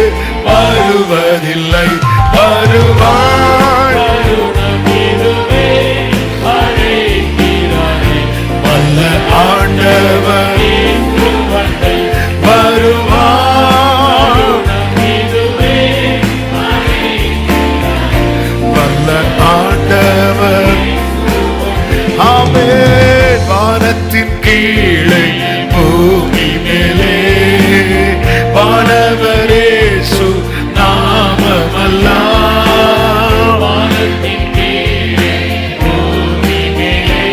வருவதில்லை. வருவார், வல்ல ஆண்டவர் வருவார், வல்ல ஆண்டவர். ஆமென். வானத்தின் கீழே பூமி மேலே வானவரே சு நாமமல்லா. வானத்தின் கீழே பூமி மேலே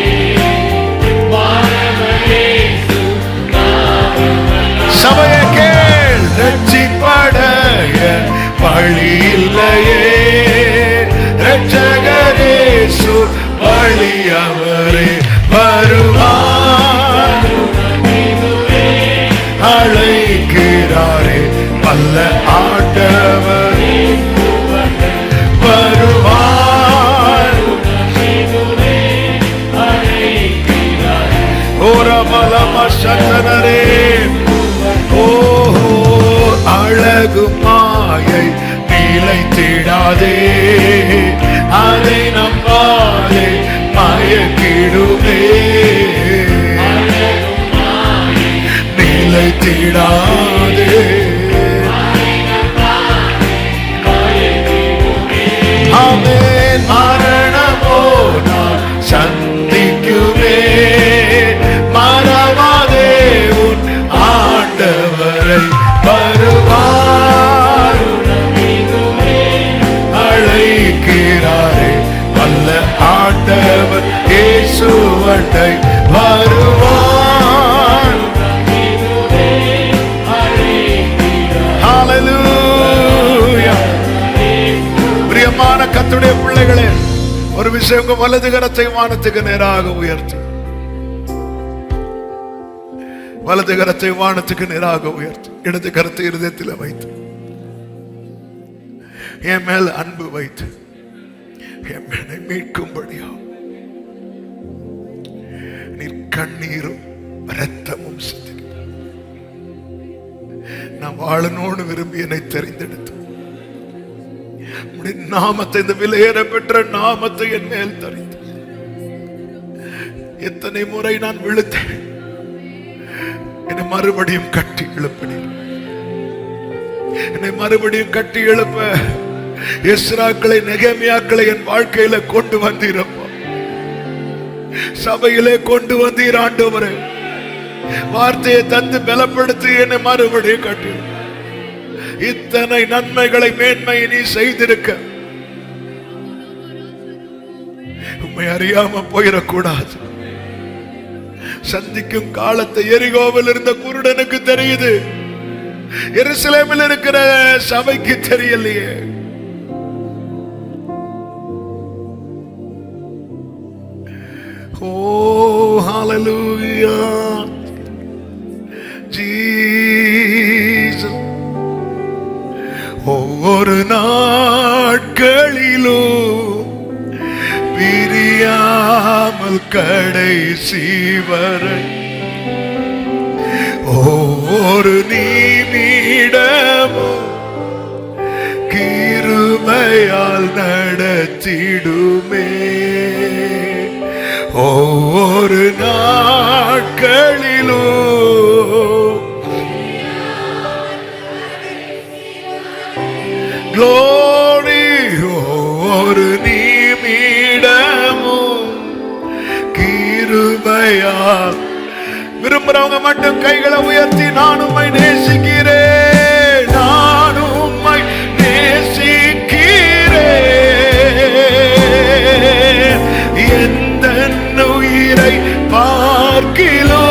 வானவரே சு நாமமல்லா. சபையே கேள், ரட்சிப்படைய வழி இல்லையே. ரட்சகரேசு வழி அவரே. வருவார், அழைக்கிறாரே. வல்ல ஆண்டவர் வருவார். ஓரமலமசனரே. ஓஹோ, அழகு மாயை நிலைத்திடாதே. அதை நம்பாதே, மயக்கிடுமே. நிலைத்திடாதே. ஆமென். மரணமோ நான் சந்திக்குமே, மறவாதே உன் ஆண்டவரை. வருவார், அழைக்கிறாரே. வல்ல ஆண்டவர் இயேசுவண்டை வருவார். ஹல்லேலூயா. பிரியமான கர்த்தருடைய பிள்ளைகளே, ஒரு விஷயம், உங்க வலது கரத்தை வானத்துக்கு நேராக உயர்த்து. வலது கரத்தை வானத்துக்கு நேராக உயர்த்து. இடது கரத்தை இருதயத்தில் வைத்து, என் மேல் அன்பு வைத்து என்னை மீட்கும்படியா நீர் கண்ணீரும் இரத்தமும் சிந்தி நான் வாழனோடு விரும்பி என்னை தெரிந்தெடுத்து நாமத்தை, இந்த விலையேற பெற்ற நாமத்தை என் மேல் தரித்து. எத்தனை முறை நான் விழுத்தேன், என்னை மறுபடியும் கட்டி எழுப்பினீர். என்னை மறுபடியும் கட்டி எழுப்ப எஸ்ராக்களை நெகேமியாக்களை என் வாழ்க்கையில கொண்டு வந்தீரப்பா. சபையிலே கொண்டு வந்தீர் ஆண்டவரே. வார்த்தையை தந்து பலப்படுத்தி என்னை மறுபடியும் கட்டி. இத்தனை நன்மைகளை மேன்மையை நீ செய்திருக்க உண்மை அறியாம போயிடக்கூடாது. சந்திக்கும் காலத்தை எரிகோவில் இருந்த குருடனுக்கு தெரியுது, எருசலேமில் இருக்கிற சபைக்கு தெரியலையே. ஓ ஹalleluya ஜீசஸ். ஒவ்வொரு நாட்களிலும் பிரியாமல் கடைசி வரை ஒவ்வொரு நிமிடமும் கிருபையால் நடத்திடுமே. ஒவ்வொரு நாட்களிலும் glory. ஒவ்வொரு நிமிடமும் கிருபையால். விரும்புறவங்க மட்டும் கைகளை உயர்த்தி நான் உம்மை நேசிக்கிறேன், நான் உம்மை நேசிக்கிறேன், எந்த உயிரை பார்க்கிலோ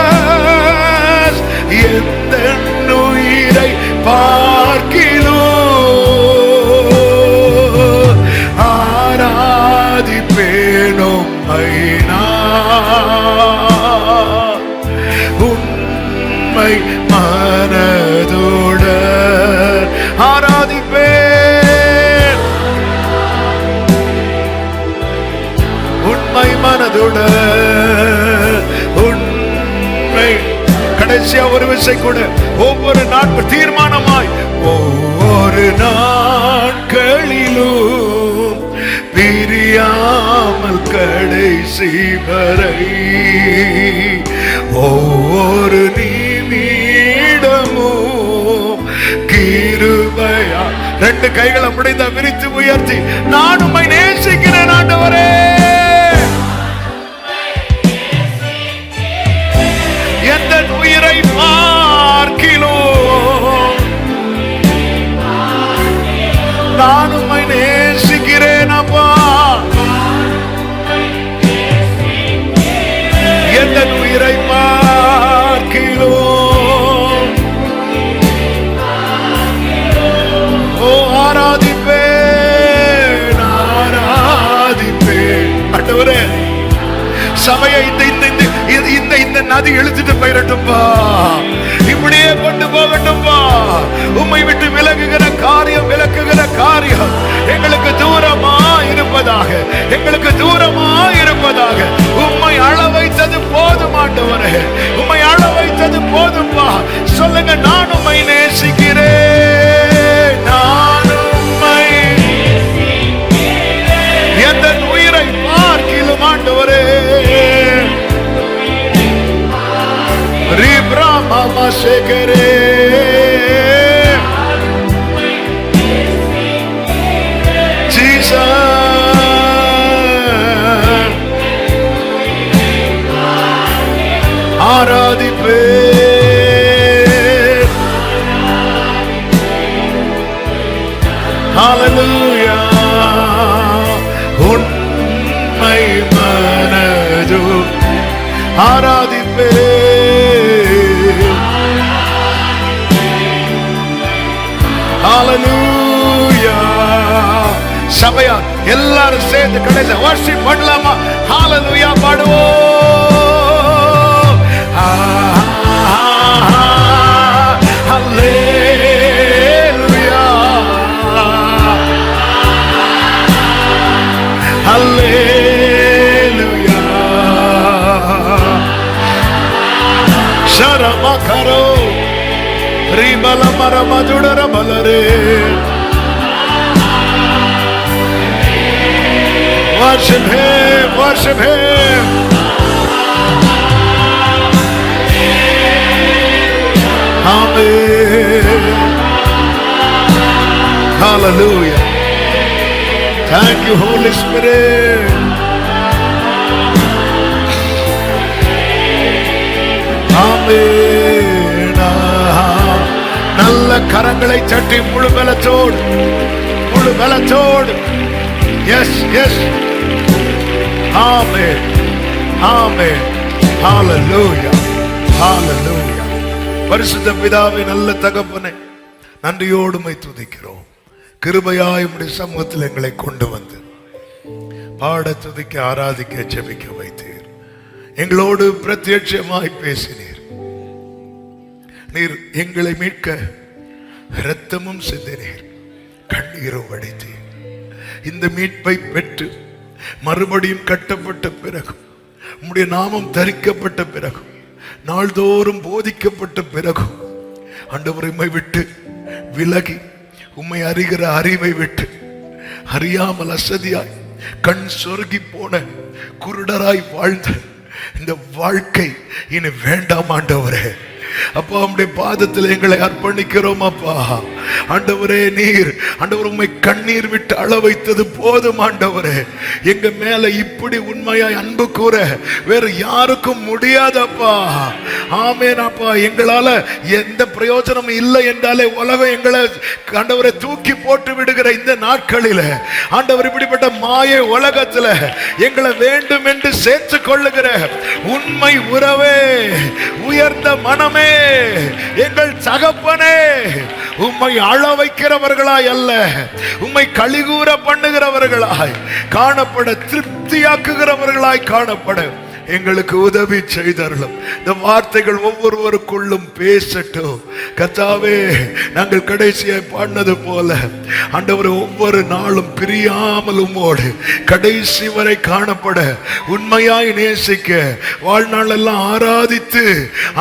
ஜீசஸ், எந்த உயிரை பார்க்கிலோ ஆராதிப்பேனும் ஐனா உண்மை மனதோட ஆராதிப்பேன், உண்மை மனதோட உண்மை. கடைசியா ஒரு விஷயம் கூட, ஒவ்வொரு நாட்கள் தீர்மானமாய் ஒவ்வொரு நாட்களிலும் பிரியாமல் கடைசி வரை ஒவ்வொரு நிமிடமும் கிருபையா. ரெண்டு கைகளை முடிந்த விரித்து உயர்த்தி நான் உம்மை நேசிக்கிறேன் ஆண்டவரே, எந்த உயிரை பார்க்கிலும் நான் உம்மை நேசிக்கிறேன் அப்பா, எந்த உயிரை பார்க்கிலும் ஓ ஆராதிப்பேன், ஆராதிப்பேன் ஆண்டவரே. சபையை இந்த நதி இழுத்துட்டு போயிடட்டும்பா, இப்படியே கொண்டு போகட்டும்பா. உம்மை விட்டு விலகுகிற காரியம் எங்களுக்கு தூரமா இருப்பதாக, எங்களுக்கு தூரமா இருப்பதாக. உம்மை அழ வைத்தது போதும் ஆண்டவரே, உம்மை அழ வைத்தது போதும்பா. சொல்லுங்க, நான் உம்மை நேசிக்கிறேன், நான் உம்மை எந்த உயிரை பார்க்கிலும் ஆண்டவரே. Mama shekere Jesus ஆராதிப்பே. Hallelujah உண்மை மனது ஆராதிப்பே. Hallelujah சபையா எல்லாரும் சேர்ந்து கடைசி வர்ஷிப் பண்ணலாமா? Hallelujah பாடுவோம். Hallelujah Hallelujah Sharamakaro Ribala Maramadura Balare. Worship Him, worship Him. Hallelujah. Thank you, Holy Spirit. Amen. நல்ல கரங்களை தட்டி முழு பலத்தோடு எஸ் எஸ். ஆமென் ஆமென். ஹalleluya ஹalleluya. பரிசுத்த பிதாவே, நல்ல தகப்பனே, நன்றியோடு உம்மை துதிக்கிறோம். கிருபையாய் உம்முடைய சமூகத்தில் எங்களை கொண்டு வந்து பாட, துதிக்க, ஆராதிக்க, ஜெபிக்க வைத்தீர். எங்களோடு பிரத்யட்சமாய் பேசினீர். நீர் எங்களை மீட்க இரத்தமும் சிந்தினீர், கண்ணீரும் வடித்தீர். இந்த மீட்பை பெற்று மறுபடியும் கட்டப்பட்ட பிறகு, உம்முடைய நாமம் தரிக்கப்பட்ட பிறகு, நாள்தோறும் போதிக்கப்பட்ட பிறகு, ஆண்டவரை உம்மை விட்டு விலகி உம்மை அறிகிற அறிவை விட்டு அறியாமல் அசதியாய் கண் சொருகி போன குருடராய் வாழ்ந்த இந்த வாழ்க்கை இனி வேண்டாம் ஆண்டவரே. அப்பா, உம்முடைய பாதத்தில் எங்களை அர்ப்பணிக்கிறோம் அப்பா. ஆண்டவரே, நீர் ஆண்டவர் உம்மை கண்ணீர் விட்டு அழ வைத்தது போதும் ஆண்டவரே. எங்க மேல இப்படி உண்மையாய் அன்பு கூற வேற யாருக்கும் முடியாதப்பா. ஆமென் அப்பா. எங்களால எந்த பிரயோஜனம் இல்லை என்றாலே உலகம் எங்களை ஆண்டவரை தூக்கி போட்டு விடுகிற இந்த நாட்களில, ஆண்டவர் இப்படிப்பட்ட மாய உலகத்துல எங்களை வேண்டும் என்று சேர்த்து கொள்ளுகிற உண்மை உறவே, உயர்ந்த மனமே, எங்கள் தகப்பனே, உம்மை அழ வைக்கிறவர்களாய் அல்ல, உம்மை கலிகூற பண்ணுகிறவர்களாய் காணப்பட, திருப்தியாக்குகிறவர்களாய் காணப்பட எங்களுக்கு உதவி செய்தார்களும். இந்த வார்த்தைகள் ஒவ்வொருவருக்குள்ளும் பேசட்டும் கர்த்தாவே. நாங்கள் கடைசியாய் பாடினது போல ஆண்டவரை ஒவ்வொரு நாளும் பிரியாமல் உம்மோடு கடைசி வரை காணப்பட, உண்மையாய் நேசிக்க, வாழ்நாள் எல்லாம் ஆராதித்து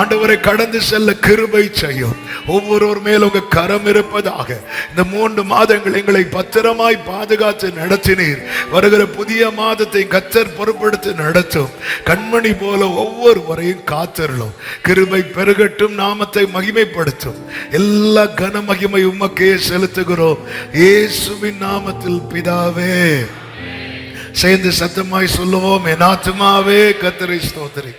ஆண்டவரை கடந்து செல்ல கிருபை செய்யும். ஒவ்வொருவர் மேல் உங்க கரம் இருப்பதாக. இந்த 3 மாதங்கள் எங்களை பத்திரமாய் பாதுகாத்து நடத்தினீர். வருகிற புதிய மாதத்தை கர்த்தர் பொறுப்படுத்தி நடத்தும். கண்மணி போல ஒவ்வொருவரையும் காத்தருளும். கிருபை பெருகட்டும், நாமத்தை மகிமைப்படுத்தும். எல்லா கன மகிமை உமக்கே செலுத்துகிறோம் இயேசுவின் நாமத்தில் பிதாவே. சேர்ந்து சத்தமாய் சொல்லுவோம், என் ஆத்துமாவே கர்த்தரை ஸ்தோத்திரி,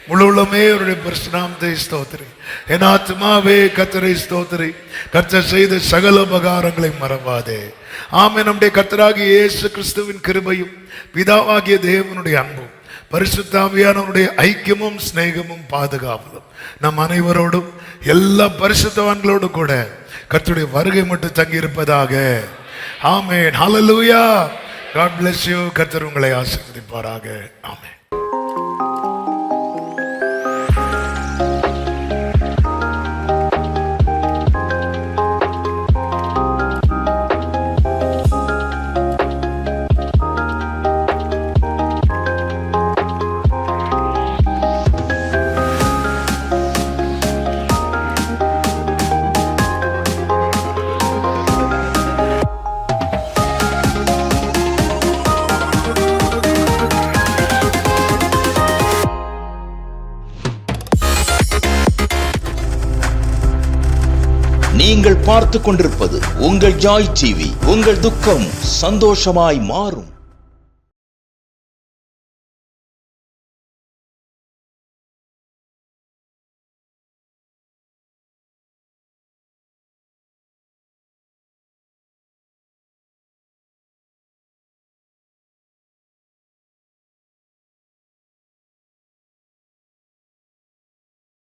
முழு உள்ளமே அவருடைய பரிசுநாமத்தை ஸ்தோத்திரி. என் ஆத்துமாவே கர்த்தரை ஸ்தோத்திரி, கர்த்தர் செய்த சகல உபகாரங்களை மறவாதே. ஆமென். நம்முடைய கர்த்தராகிய இயேசு கிறிஸ்துவின் கிருபையும் பிதாவாகிய தேவனுடைய அன்பும் பரிசுத்த ஆவியானவருடைய ஐக்கியமும் சிநேகமும் பாதுகாவலும் நம் அனைவரோடும் எல்லா பரிசுத்தவான்களோடும் கூட கர்த்தருடைய வருகை மட்டும் தங்கி இருப்பதாக. ஆமென். ஹல்லேலூயா. God bless you. கர்த்தர் உங்களை ஆசீர்வதிப்பாராக. ஆமென். நீங்கள் பார்த்துக் கொண்டிருப்பது உங்கள் ஜாய் டிவி. உங்கள் துக்கம் சந்தோஷமாய் மாறும்.